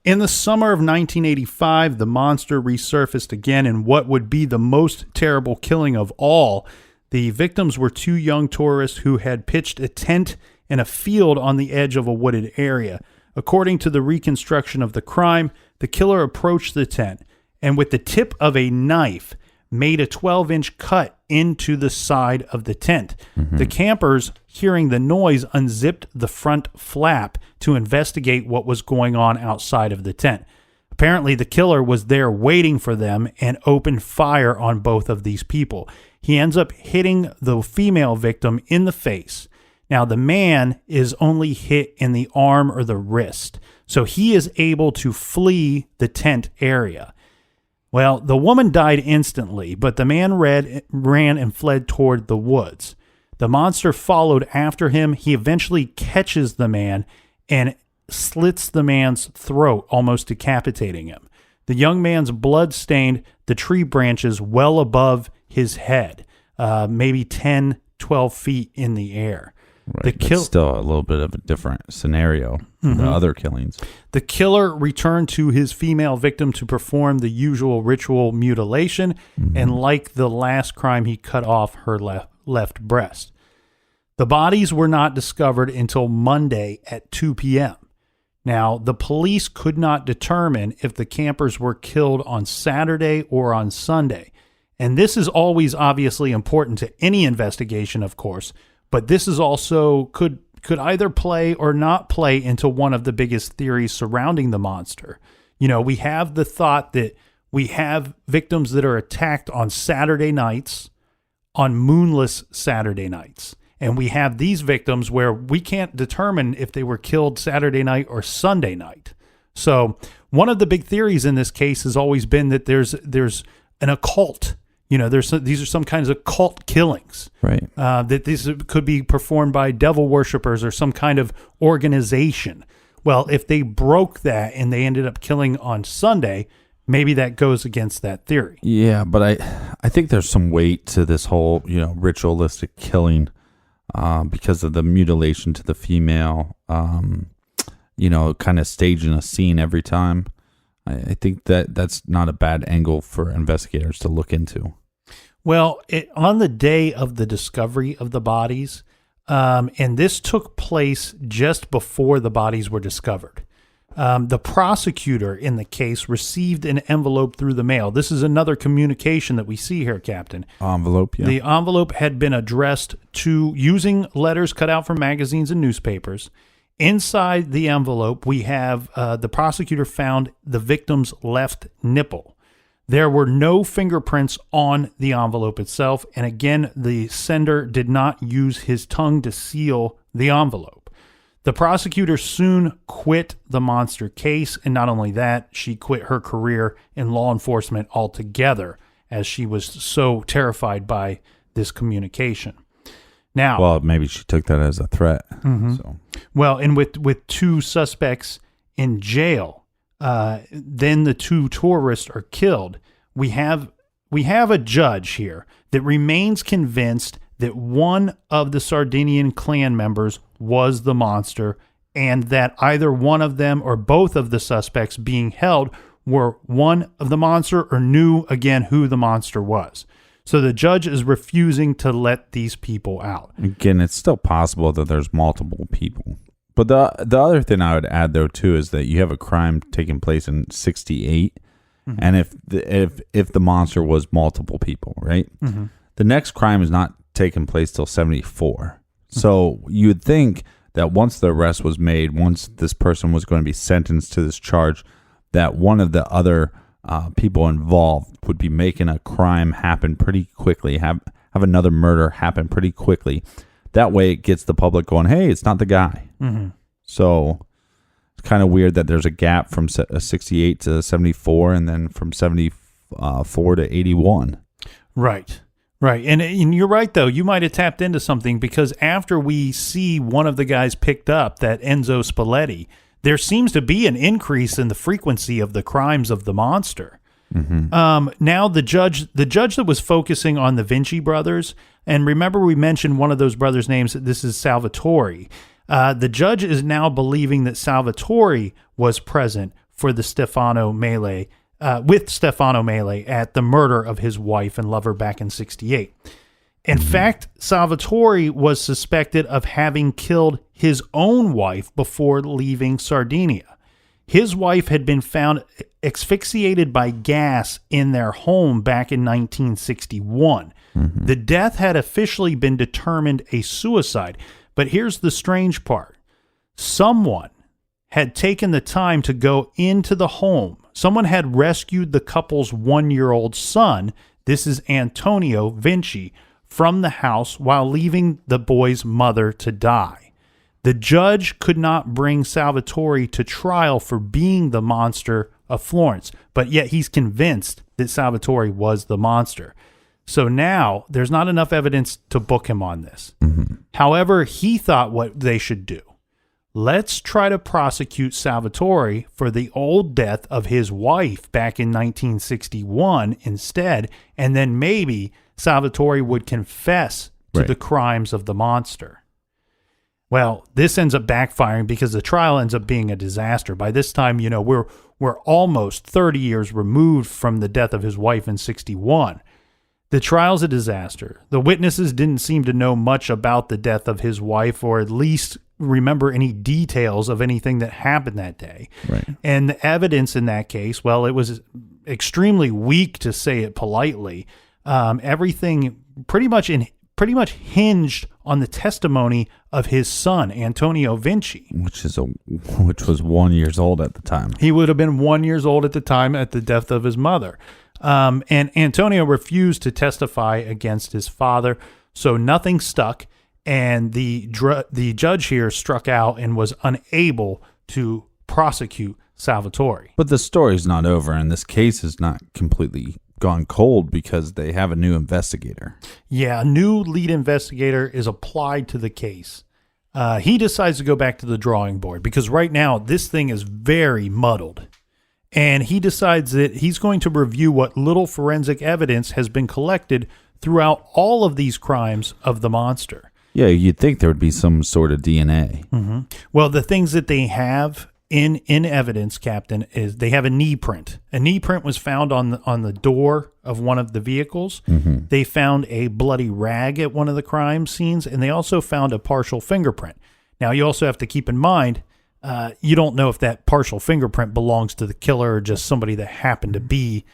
In the summer of 1985, the monster resurfaced again in what would be the most terrible killing of all. The victims were two young tourists who had pitched a tent in a field on the edge of a wooded area. According to the reconstruction of the crime, the killer approached the tent and with the tip of a knife made a 12-inch cut into the side of the tent. The campers, hearing the noise, unzipped the front flap to investigate what was going on outside of the tent. Apparently, the killer was there waiting for them and opened fire on both of these people. He ends up hitting the female victim in the face. Now, the man is only hit in the arm or the wrist, so he is able to flee the tent area. Well, the woman died instantly, but the man ran and fled toward the woods. The monster followed after him. He eventually catches the man and slits the man's throat, almost decapitating him. The young man's blood stained the tree branches well above his head, maybe 10, 12 feet in the air. Right, but still a little bit of a different scenario from the other killings. The killer returned to his female victim to perform the usual ritual mutilation, and like the last crime, he cut off her left breast. The bodies were not discovered until Monday at 2 p.m. Now, the police could not determine if the campers were killed on Saturday or on Sunday. And this is always obviously important to any investigation, of course, but this is also could either play or not play into one of the biggest theories surrounding the monster. You know, we have the thought that we have victims that are attacked on Saturday nights, on moonless Saturday nights. And we have these victims where we can't determine if they were killed Saturday night or Sunday night. So one of the big theories in this case has always been that there's an occult. You know, these are some kinds of cult killings, right? That these could be performed by devil worshippers or some kind of organization. Well, if they broke that and they ended up killing on Sunday, maybe that goes against that theory. Yeah, but I think there's some weight to this whole, ritualistic killing because of the mutilation to the female, kind of staging a scene every time. I think that's not a bad angle for investigators to look into. Well, on the day of the discovery of the bodies, and this took place just before the bodies were discovered, the prosecutor in the case received an envelope through the mail. This is another communication that we see here, Captain. Envelope, yeah. The envelope had been addressed to using letters cut out from magazines and newspapers. Inside the envelope, we have the prosecutor found the victim's left nipple. There were no fingerprints on the envelope itself, and again, the sender did not use his tongue to seal the envelope. The prosecutor soon quit the monster case, and not only that, she quit her career in law enforcement altogether, as she was so terrified by this communication. Now, well, maybe she took that as a threat. So. Well, and with two suspects in jail, then the two tourists are killed. We have a judge here that remains convinced that one of the Sardinian clan members was the monster, and that either one of them or both of the suspects being held were one of the monster or knew again who the monster was. So the judge is refusing to let these people out. Again, it's still possible that there's multiple people. But the other thing I would add, though, too, is that you have a crime taking place in 1968, and if the monster was multiple people, right? The next crime is not taking place till 1974. So you would think that once the arrest was made, once this person was going to be sentenced to this charge, that one of the other people involved would be making a crime happen pretty quickly, have another murder happen pretty quickly. That way it gets the public going, hey, it's not the guy. So it's kind of weird that there's a gap from 68 to 74 and then from 74 to 81. Right. Right. And you're right, though. You might have tapped into something because after we see one of the guys picked up, that Enzo Spalletti, there seems to be an increase in the frequency of the crimes of the monster. Now the judge that was focusing on the Vinci brothers, and remember we mentioned one of those brothers' names, this is Salvatore. The judge is now believing that Salvatore was present for the Stefano Mele, with Stefano Mele at the murder of his wife and lover back in 1968. In fact, Salvatore was suspected of having killed his own wife before leaving Sardinia. His wife had been found asphyxiated by gas in their home back in 1961. The death had officially been determined a suicide. But here's the strange part. Someone had taken the time to go into the home. Someone had rescued the couple's 1-year-old son, this is Antonio Vinci, from the house while leaving the boy's mother to die. The judge could not bring Salvatore to trial for being the monster of Florence, but yet he's convinced that Salvatore was the monster. So now there's not enough evidence to book him on this. However, he thought what they should do. Let's try to prosecute Salvatore for the old death of his wife back in 1961 instead, and then maybe Salvatore would confess to the crimes of the monster. Well, this ends up backfiring because the trial ends up being a disaster. By this time, we're almost 30 years removed from the death of his wife in 1961. The trial's a disaster. The witnesses didn't seem to know much about the death of his wife, or at least remember any details of anything that happened that day. Right. And the evidence in that case, well, it was extremely weak, to say it politely. Everything pretty much hinged on the testimony of his son, Antonio Vinci, which was 1 year old at the time. He would have been 1 year old at the time at the death of his mother. And Antonio refused to testify against his father, so nothing stuck, and the judge here struck out and was unable to prosecute Salvatore. But the story's not over, and this case is not completely gone cold because they have a new investigator. Yeah, a new lead investigator is applied to the case. He decides to go back to the drawing board because right now this thing is very muddled. And he decides that he's going to review what little forensic evidence has been collected throughout all of these crimes of the monster. Yeah, you'd think there would be some sort of DNA. Well, the things that they have in evidence, Captain, is they have a knee print. A knee print was found on the door of one of the vehicles. They found a bloody rag at one of the crime scenes, and they also found a partial fingerprint. Now, you also have to keep in mind, you don't know if that partial fingerprint belongs to the killer or just somebody that happened to be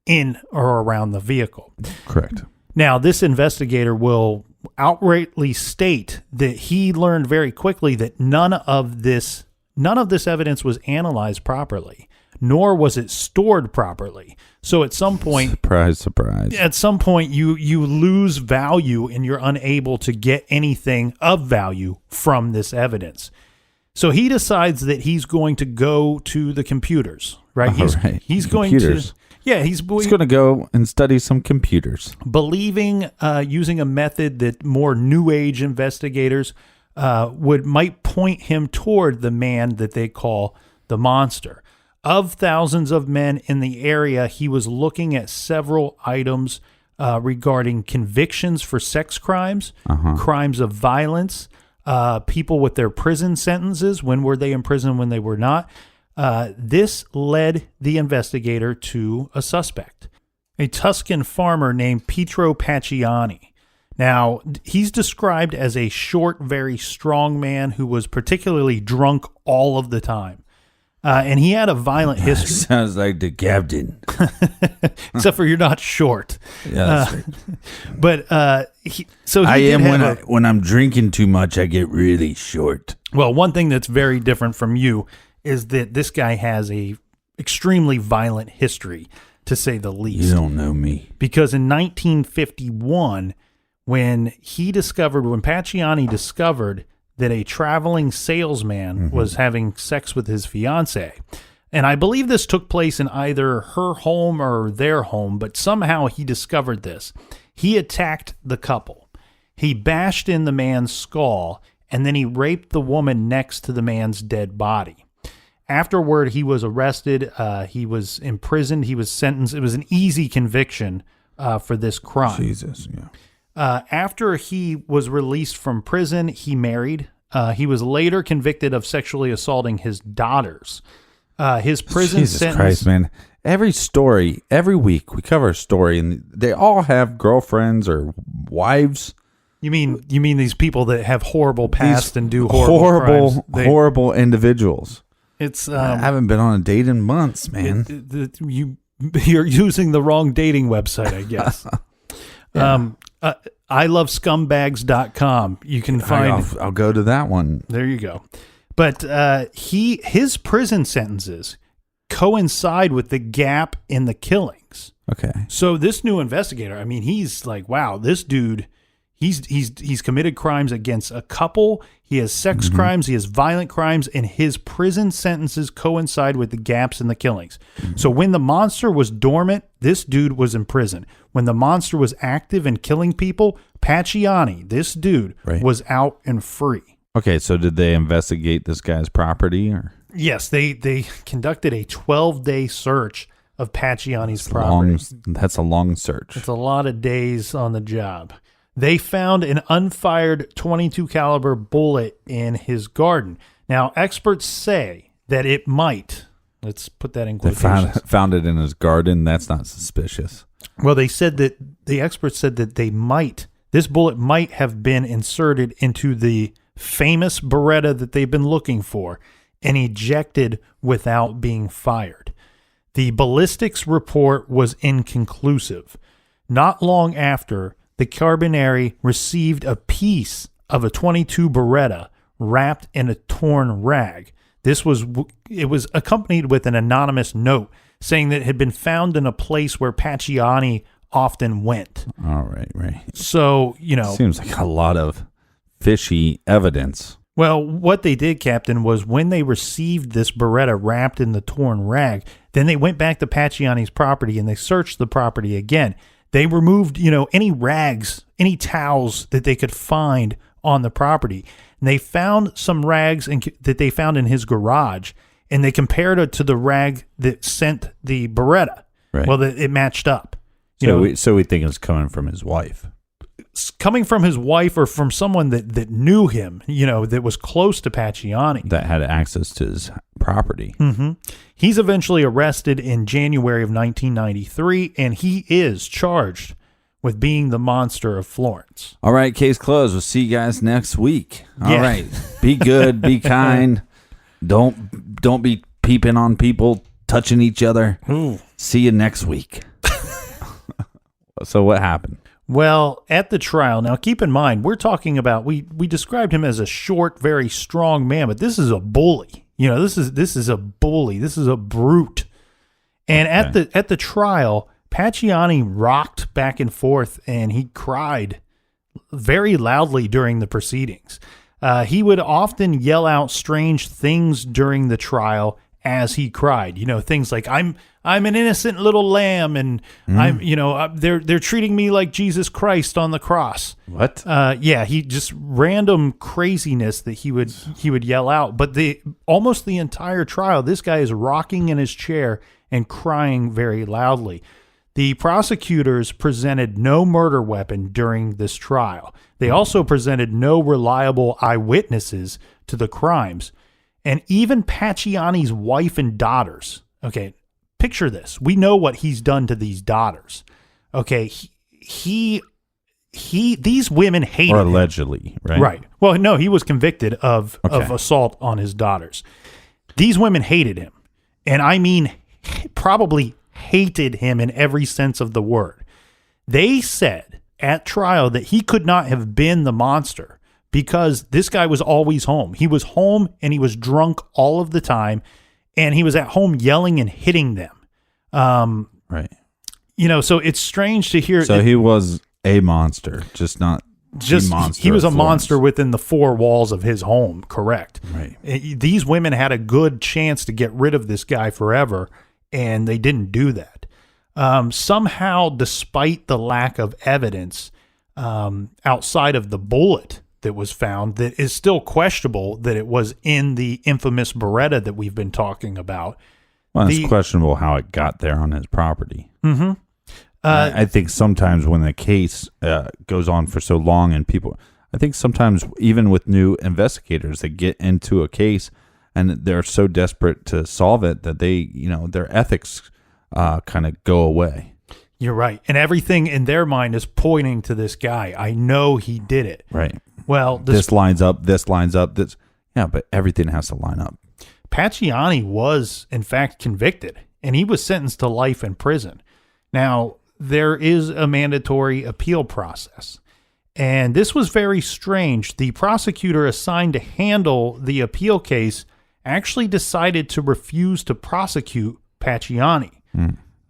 in or around the vehicle. Correct. Now, this investigator will outrightly state that he learned very quickly that none of this evidence was analyzed properly, nor was it stored properly. So at some point, surprise, at some point you lose value and you're unable to get anything of value from this evidence. So he decides that he's going to go to the computers, right? He's going to, he's going to go and study some computers, believing using a method that more new age investigators might point him toward the man that they call the monster. Of thousands of men in the area, he was looking at several items regarding convictions for sex crimes, crimes of violence, people with their prison sentences. When were they in prison, when they were not? This led the investigator to a suspect, a Tuscan farmer named Pietro Pacciani. Now, he's described as a short, very strong man who was particularly drunk all of the time. And he had a violent history. Sounds like the captain. Except for you're not short. Yeah, that's right. But when I'm drinking too much, I get really short. Well, one thing that's very different from you is that this guy has a extremely violent history, to say the least. You don't know me. Because in 1951, when Pacciani discovered that a traveling salesman was having sex with his fiancée, and I believe this took place in either her home or their home, but somehow he discovered this. He attacked the couple. He bashed in the man's skull, and then he raped the woman next to the man's dead body. Afterward, he was arrested. He was imprisoned. He was sentenced. It was an easy conviction for this crime. Jesus, yeah. After he was released from prison, he married. He was later convicted of sexually assaulting his daughters. His prison Jesus sentence. Christ, man. Every story, every week, we cover a story, and they all have girlfriends or wives. You mean these people that have horrible past and do horrible crimes? Horrible individuals. It's I haven't been on a date in months, man. You're using the wrong dating website, I guess. ilovescumbags.com. You can find. I'll go to that one. There you go. But his prison sentences coincide with the gap in the killings. Okay. So this new investigator, I mean, he's like, wow, this dude, he's committed crimes against a couple. He has sex crimes. He has violent crimes, and his prison sentences coincide with the gaps in the killings. So when the monster was dormant, this dude was in prison. When the monster was active and killing people, Pacciani, this dude, was out and free. Okay, so did they investigate this guy's property? Or? Yes, they conducted a 12-day search of Pacciani's property. That's a long search. It's a lot of days on the job. They found an unfired .22 caliber bullet in his garden. Now, experts say that it might. Let's put that in quotations. They found it in his garden. That's not suspicious. Well, they said that the experts said that this bullet might have been inserted into the famous Beretta that they've been looking for and ejected without being fired. The ballistics report was inconclusive. Not long after, the Carabinieri received a piece of a .22 Beretta wrapped in a torn rag. It was accompanied with an anonymous note saying that it had been found in a place where Pacciani often went. All right. So, seems like a lot of fishy evidence. Well, what they did, Captain, was when they received this Beretta wrapped in the torn rag, then they went back to Pacciani's property and they searched the property again. They removed, any rags, any towels that they could find on the property. And they found some rags that they found in his garage, and they compared it to the rag that sent the Beretta. Right. Well, it matched up. So we think it's coming from his wife. It's coming from his wife or from someone that knew him, that was close to Pacciani. That had access to his property. Mm-hmm. He's eventually arrested in January of 1993, and he is charged with being the Monster of Florence. All right, case closed. We'll see you guys next week. All Yeah. right. Be good. Be kind. Don't be peeping on people, touching each other. Ooh. See you next week. So what happened? Well, at the trial, now keep in mind, we're talking about, we described him as a short, very strong man, but this is a bully. This is a bully. This is a brute. And at the trial, Pacciani rocked back and forth and he cried very loudly during the proceedings. He would often yell out strange things during the trial as he cried. Things like I'm an innocent little lamb, and they're treating me like Jesus Christ on the cross. What? He just random craziness that he would yell out. But almost the entire trial, this guy is rocking in his chair and crying very loudly. The prosecutors presented no murder weapon during this trial. They also presented no reliable eyewitnesses to the crimes. And even Pacciani's wife and daughters. Okay, picture this. We know what he's done to these daughters. Okay, these women hated him. Allegedly, right? Right. Well, no, he was convicted of assault on his daughters. These women hated him. And I mean, probably hated him in every sense of the word. They said at trial that he could not have been the monster because this guy was always home. He was home and he was drunk all of the time, and he was at home yelling and hitting them. Right. So it's strange to hear. So he was a monster, just not the monster. He was of a Florence. monster within the four walls of his home, correct. Right. These women had a good chance to get rid of this guy forever, and they didn't do that. Somehow, despite the lack of evidence outside of the bullet that was found, that is still questionable that it was in the infamous Beretta that we've been talking about. Well, it's questionable how it got there on his property. Mm-hmm. I think sometimes when the case goes on for so long and I think sometimes even with new investigators, they get into a case and they're so desperate to solve it that their ethics kind of go away. You're right. And everything in their mind is pointing to this guy. I know he did it. Right. Well, this lines up, yeah, but everything has to line up. Pacciani was, in fact, convicted, and he was sentenced to life in prison. Now, there is a mandatory appeal process, and this was very strange. The prosecutor assigned to handle the appeal case actually decided to refuse to prosecute Pacciani.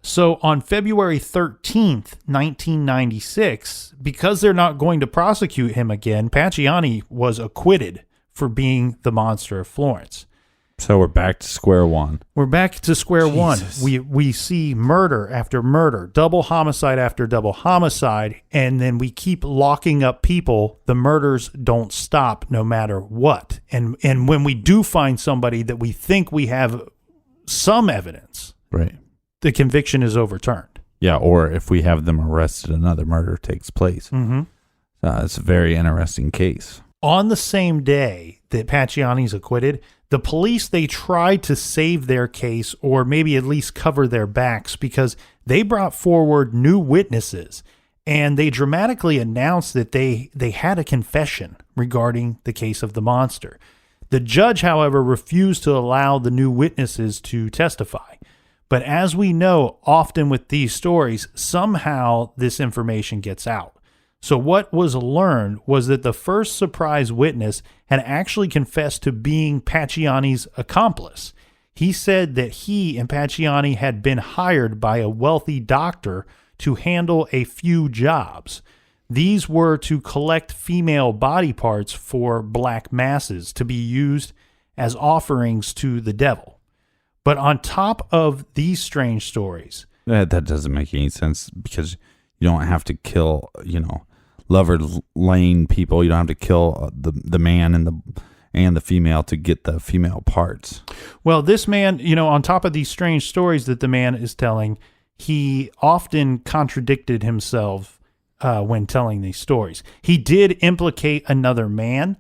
So on February 13th, 1996, because they're not going to prosecute him again, Pacciani was acquitted for being the Monster of Florence. So we're back to square one. We're back to square one. We see murder after murder, double homicide after double homicide, and then we keep locking up people. The murders don't stop no matter what. And when we do find somebody that we think we have some evidence, right, the conviction is overturned. Yeah, or if we have them arrested, another murder takes place. Mm-hmm. It's a very interesting case. On the same day that Pacciani's acquitted, the police, they tried to save their case or maybe at least cover their backs because they brought forward new witnesses and they dramatically announced that they had a confession regarding the case of the monster. The judge, however, refused to allow the new witnesses to testify. But as we know, often with these stories, somehow this information gets out. So what was learned was that the first surprise witness had actually confessed to being Pacciani's accomplice. He said that he and Pacciani had been hired by a wealthy doctor to handle a few jobs. These were to collect female body parts for black masses to be used as offerings to the devil. But on top of these strange stories... That doesn't make any sense because you don't have to kill, lover lane people. You don't have to kill the man and the female to get the female parts. Well, this man, on top of these strange stories that the man is telling, he often contradicted himself when telling these stories. He did implicate another man.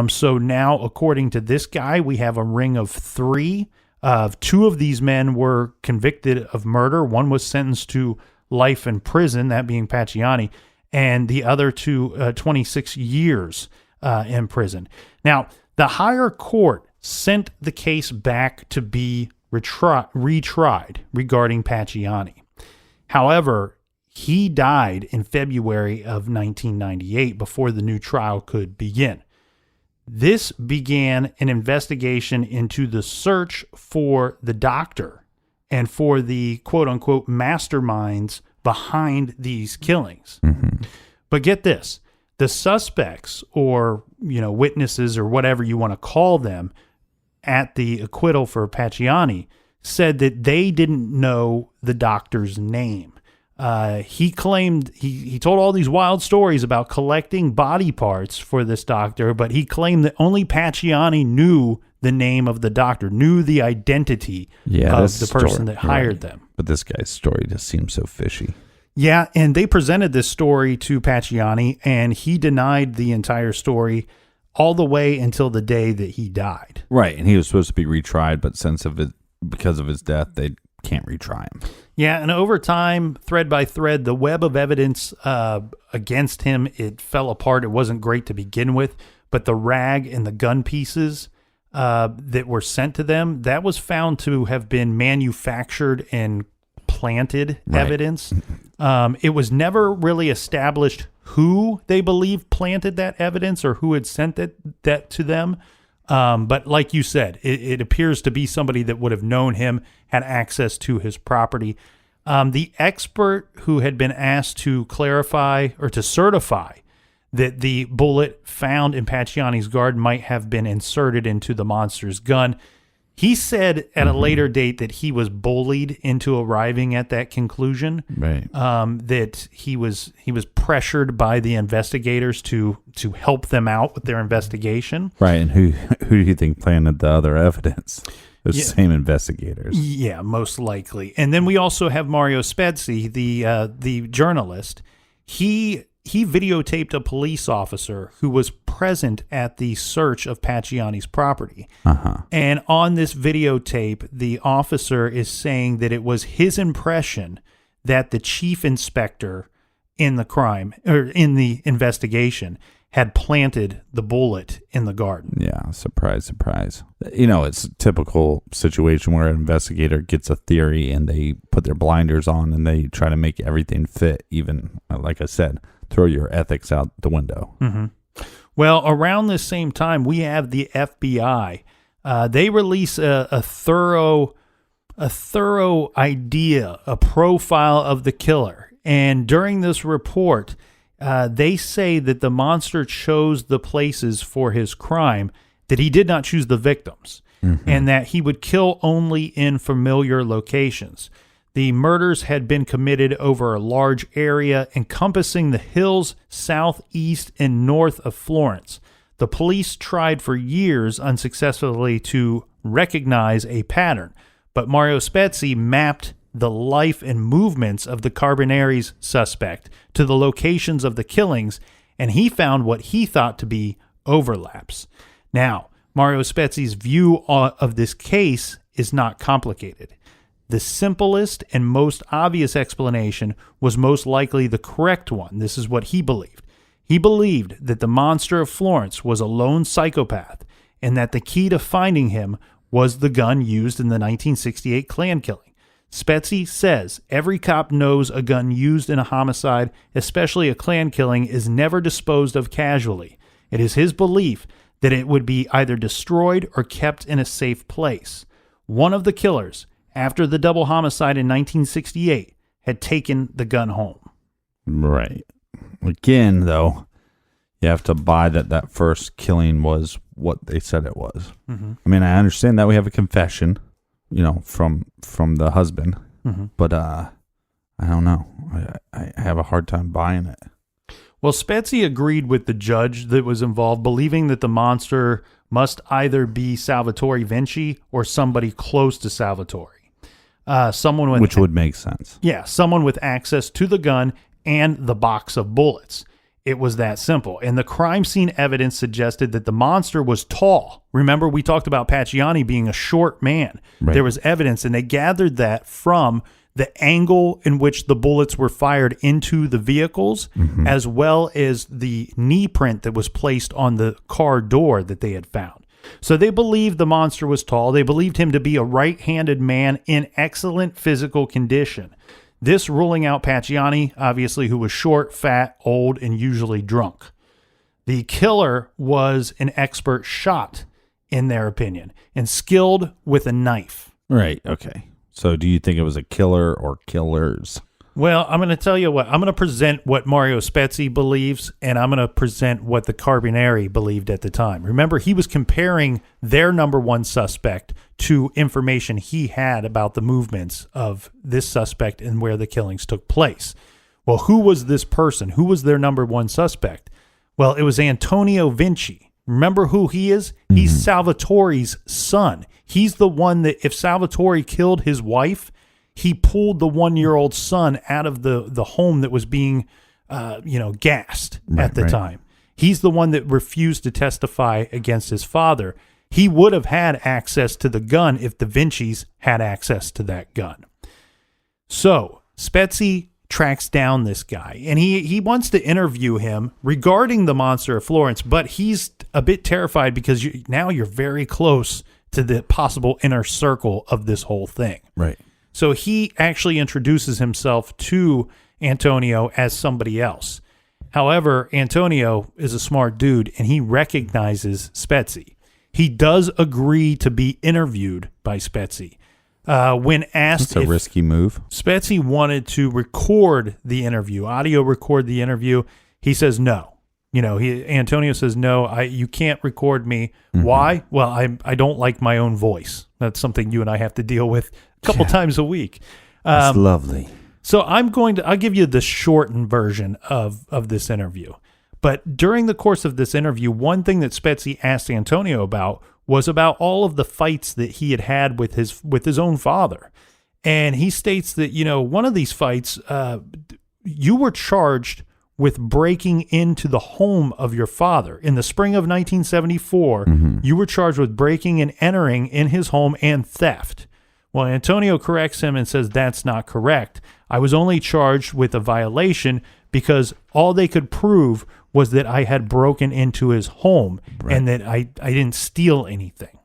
So now, according to this guy, we have a ring of three. Two of these men were convicted of murder. One was sentenced to life in prison, that being Pacciani, and the other to 26 years in prison. Now, the higher court sent the case back to be retried regarding Pacciani. However, he died in February of 1998 before the new trial could begin. This began an investigation into the search for the doctor and for the quote-unquote masterminds behind these killings. Mm-hmm. But get this, the suspects or, witnesses or whatever you want to call them at the acquittal for Pacciani said that they didn't know the doctor's name. He claimed he told all these wild stories about collecting body parts for this doctor, but he claimed that only Pacciani knew the name of the doctor, knew the identity of the person that hired them. But this guy's story just seems so fishy. Yeah, and they presented this story to Pacciani, and he denied the entire story all the way until the day that he died. Right, and he was supposed to be retried, but because of his death, they can't retry him. Yeah, and over time, thread by thread, the web of evidence against him, it fell apart. It wasn't great to begin with, but the rag and the gun pieces that were sent to them, that was found to have been manufactured and planted evidence. It was never really established who they believe planted that evidence or who had sent that to them. But like you said, it appears to be somebody that would have known him, had access to his property. The expert who had been asked to clarify or to certify that the bullet found in Pacciani's garden might have been inserted into the monster's gun, He said at a later date that he was bullied into arriving at that conclusion. Right. That he was pressured by the investigators to help them out with their investigation. Right. And who do you think planted the other evidence? The same investigators. Yeah, most likely. And then we also have Mario Spezzi, the journalist. He videotaped a police officer who was present at the search of Pacciani's property. And on this videotape, the officer is saying that it was his impression that the chief inspector in the crime or in the investigation had planted the bullet in the garden. Yeah, surprise, surprise. It's a typical situation where an investigator gets a theory and they put their blinders on and they try to make everything fit, even, like I said, throw your ethics out the window. Mm-hmm. Well, around this same time, we have the FBI. They release a thorough idea, a profile of the killer. And during this report, they say that the monster chose the places for his crime, that he did not choose the victims, and that he would kill only in familiar locations. The murders had been committed over a large area encompassing the hills southeast and north of Florence. The police tried for years unsuccessfully to recognize a pattern, but Mario Spezzi mapped the life and movements of the Carbonari's suspect to the locations of the killings, and he found what he thought to be overlaps. Now, Mario Spezzi's view of this case is not complicated. The simplest and most obvious explanation was most likely the correct one. This is what he believed. He believed that the Monster of Florence was a lone psychopath and that the key to finding him was the gun used in the 1968 Klan killing. Spezzi says every cop knows a gun used in a homicide, especially a Klan killing, is never disposed of casually. It is his belief that it would be either destroyed or kept in a safe place. One of the killers, after the double homicide in 1968, had taken the gun home. Right. Again, though, you have to buy that first killing was what they said it was. Mm-hmm. I mean, I understand that we have a confession, from the husband, but I don't know. I have a hard time buying it. Well, Spezzi agreed with the judge that was involved, believing that the monster must either be Salvatore Vinci or somebody close to Salvatore. Which would make sense. Yeah, someone with access to the gun and the box of bullets. It was that simple. And the crime scene evidence suggested that the monster was tall. Remember, we talked about Pacciani being a short man. Right. There was evidence, and they gathered that from the angle in which the bullets were fired into the vehicles, as well as the knee print that was placed on the car door that they had found. So they believed the monster was tall. They believed him to be a right-handed man in excellent physical condition. This ruling out Pacciani, obviously, who was short, fat, old, and usually drunk. The killer was an expert shot, in their opinion, and skilled with a knife. Right, okay. So do you think it was a killer or killers? Well, I'm going to tell you what. I'm going to present what Mario Spezzi believes, and I'm going to present what the Carbonari believed at the time. Remember, he was comparing their number one suspect to information he had about the movements of this suspect and where the killings took place. Well, who was this person? Who was their number one suspect? Well, it was Antonio Vinci. Remember who he is? He's Salvatore's son. He's the one that if Salvatore killed his wife, he pulled the 1-year-old son out of the home that was being, gassed at the time. He's the one that refused to testify against his father. He would have had access to the gun if the Vincis had access to that gun. So Spezzi tracks down this guy, and he wants to interview him regarding the Monster of Florence, but he's a bit terrified because now you're very close to the possible inner circle of this whole thing. Right. So he actually introduces himself to Antonio as somebody else. However, Antonio is a smart dude, and he recognizes Spezzi. He does agree to be interviewed by Spezzi. When asked That's a risky move. Spezzi wanted to record the interview, audio record the interview, he says no. Antonio says, no, you can't record me. Why? Well, I don't like my own voice. That's something you and I have to deal with a couple times a week. That's lovely. So I'll give you the shortened version of this interview. But during the course of this interview, one thing that Spetzy asked Antonio about was about all of the fights that he had with his own father. And he states that, one of these fights, you were charged with breaking into the home of your father. In the spring of 1974, you were charged with breaking and entering in his home and theft. Well, Antonio corrects him and says that's not correct. I was only charged with a violation because all they could prove was that I had broken into his home and that I didn't steal anything.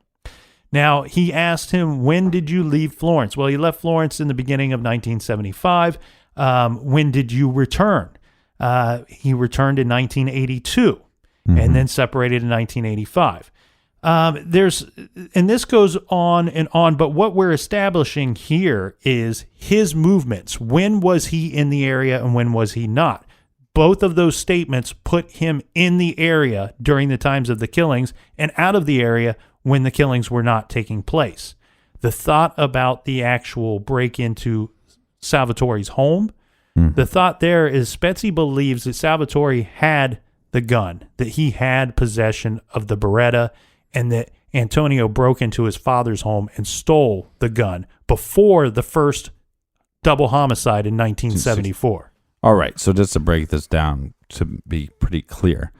Now, he asked him, when did you leave Florence? Well, he left Florence in the beginning of 1975. When did you return? He returned in 1982 and then separated in 1985. And this goes on and on, but what we're establishing here is his movements. When was he in the area and when was he not? Both of those statements put him in the area during the times of the killings and out of the area when the killings were not taking place. The thought about the actual break into Salvatore's home, the thought there is Spetzy believes that Salvatore had the gun, that he had possession of the Beretta, and that Antonio broke into his father's home and stole the gun before the first double homicide in 1974. All right, so just to break this down to be pretty clear.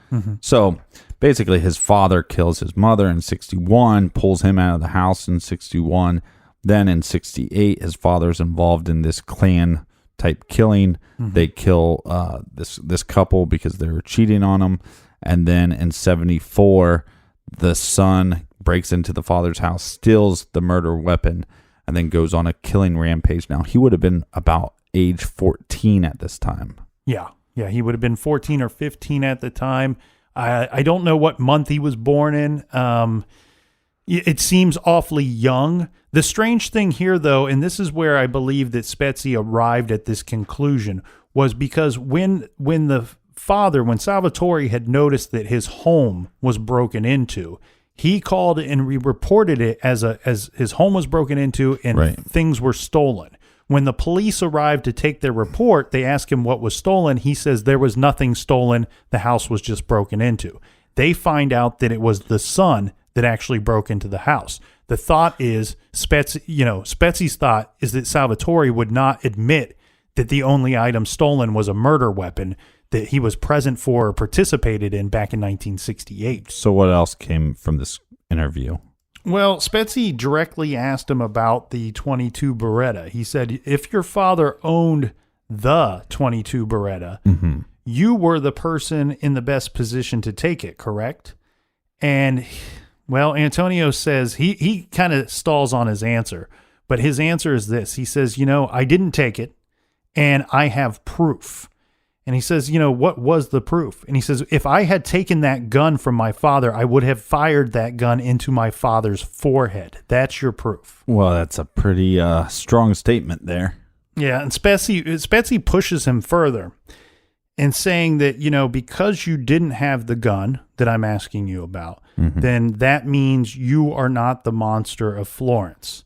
So basically his father kills his mother in 61, pulls him out of the house in 61. Then in 68, his father's involved in this clan type killing. They kill this couple because they were cheating on him. And then in 74, the son breaks into the father's house, steals the murder weapon, and then goes on a killing rampage. Now, he would have been about age 14 at this time. Yeah, he would have been 14 or 15 at the time. I don't know what month he was born in. It seems awfully young. The strange thing here, though, and this is where I believe that Spetzy arrived at this conclusion, was because when Salvatore had noticed that his home was broken into, he called and reported it as his home was broken into and things were stolen. When the police arrived to take their report, they asked him what was stolen. He says there was nothing stolen. The house was just broken into. They find out that it was the son that actually broke into the house. The thought is Spetzy's thought is that Salvatore would not admit that the only item stolen was a murder weapon that he was present for or participated in back in 1968. So what else came from this interview? Well, Spetzy directly asked him about the 22 Beretta. He said, if your father owned the 22 Beretta, you were the person in the best position to take it, correct? And, well, Antonio says he kind of stalls on his answer, but his answer is this. He says, I didn't take it, and I have proof. And he says, what was the proof? And he says, if I had taken that gun from my father, I would have fired that gun into my father's forehead. That's your proof. Well, that's a pretty strong statement there. Yeah, and Spetzy pushes him further in saying that, because you didn't have the gun that I'm asking you about, then that means you are not the monster of Florence.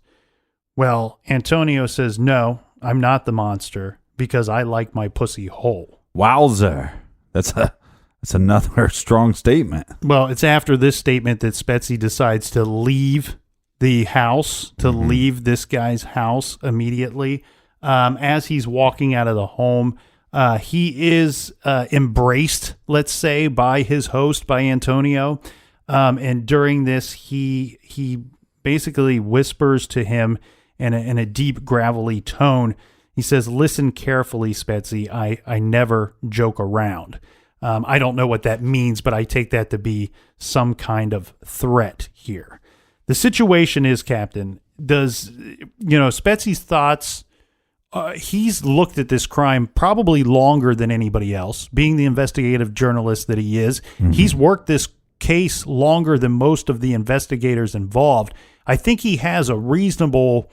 Well, Antonio says, no, I'm not the monster because I like my pussy whole. Wowzer. That's another strong statement. Well, it's after this statement that Spetzy decides to leave the house, to leave this guy's house immediately. As he's walking out of the home, he is embraced, let's say, by his host, by Antonio. And during this, he basically whispers to him in a deep, gravelly tone. He says, listen carefully, Spetzy. I never joke around. I don't know what that means, but I take that to be some kind of threat here. The situation is, Captain, Spetzy's thoughts, he's looked at this crime probably longer than anybody else. Being the investigative journalist that he is, he's worked this case longer than most of the investigators involved. I think he has a reasonable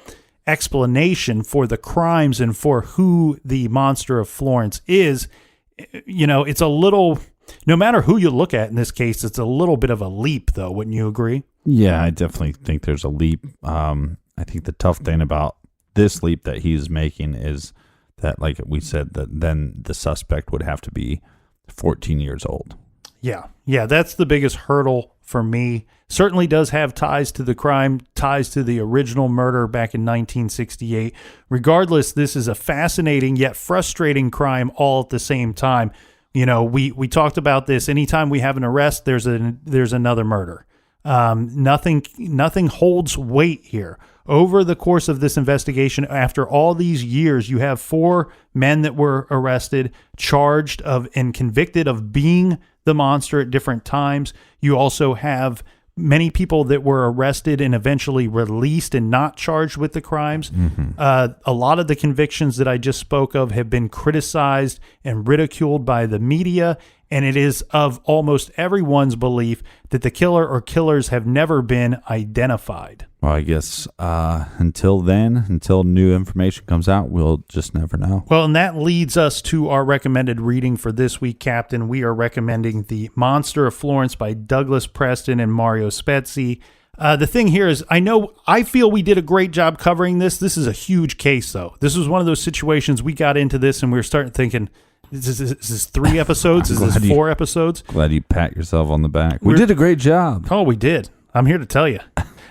explanation for the crimes and for who the Monster of Florence is. It's a little no matter who you look at in this case, it's a little bit of a leap, though. Wouldn't you agree? Yeah, I definitely think there's a leap. I think the tough thing about this leap that he's making is that, like we said, that then the suspect would have to be 14 years old. Yeah, that's the biggest hurdle for me. Certainly does have ties to the crime, ties to the original murder back in 1968. Regardless, this is a fascinating yet frustrating crime all at the same time. You know, we talked about this. Anytime we have an arrest, there's another murder. Nothing holds weight here. Over the course of this investigation, after all these years, you have 4 men that were arrested, charged of and convicted of being the monster at different times. You also have many people that were arrested and eventually released and not charged with the crimes. Mm-hmm. A lot of the convictions that I just spoke of have been criticized and ridiculed by the media, and it is of almost everyone's belief that the killer or killers have never been identified. Well, I guess until new information comes out, we'll just never know. Well, and that leads us to our recommended reading for this week, Captain. We are recommending The Monster of Florence by Douglas Preston and Mario Spezzi. The thing here is, I feel we did a great job covering this. This is a huge case, though. This was one of those situations we got into this and we were starting thinking, is this 3 episodes? Is this 4 episodes? Glad you pat yourself on the back. We did a great job. Oh, we did. I'm here to tell you.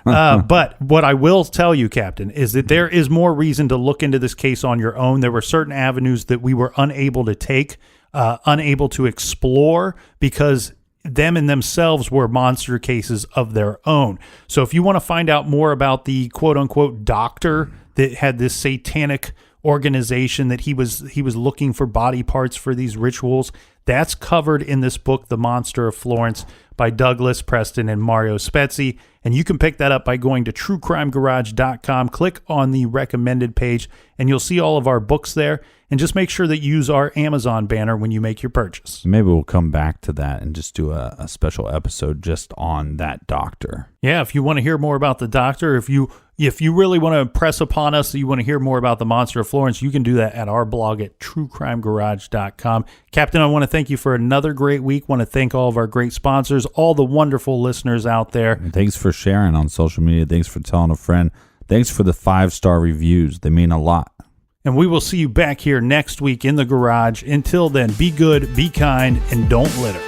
But what I will tell you, Captain, is that there is more reason to look into this case on your own. There were certain avenues that we were unable to take, unable to explore, because them in themselves were monster cases of their own. So if you want to find out more about the quote-unquote doctor that had this satanic organization that he was looking for body parts for these rituals, that's covered in this book, The Monster of Florence, by Douglas Preston and Mario Spezzi. And you can pick that up by going to truecrimegarage.com, click on the recommended page, and you'll see all of our books there. And just make sure that you use our Amazon banner when you make your purchase. Maybe we'll come back to that and just do a special episode just on that doctor. Yeah, if you want to hear more about the doctor, if you really want to impress upon us that you want to hear more about the Monster of Florence, you can do that at our blog at truecrimegarage.com. Captain, I want to thank you for another great week. I want to thank all of our great sponsors, all the wonderful listeners out there. And thanks for sharing on social media. Thanks for telling a friend. Thanks for the 5-star reviews. They mean a lot. And we will see you back here next week in the garage. Until then, be good, be kind, and don't litter.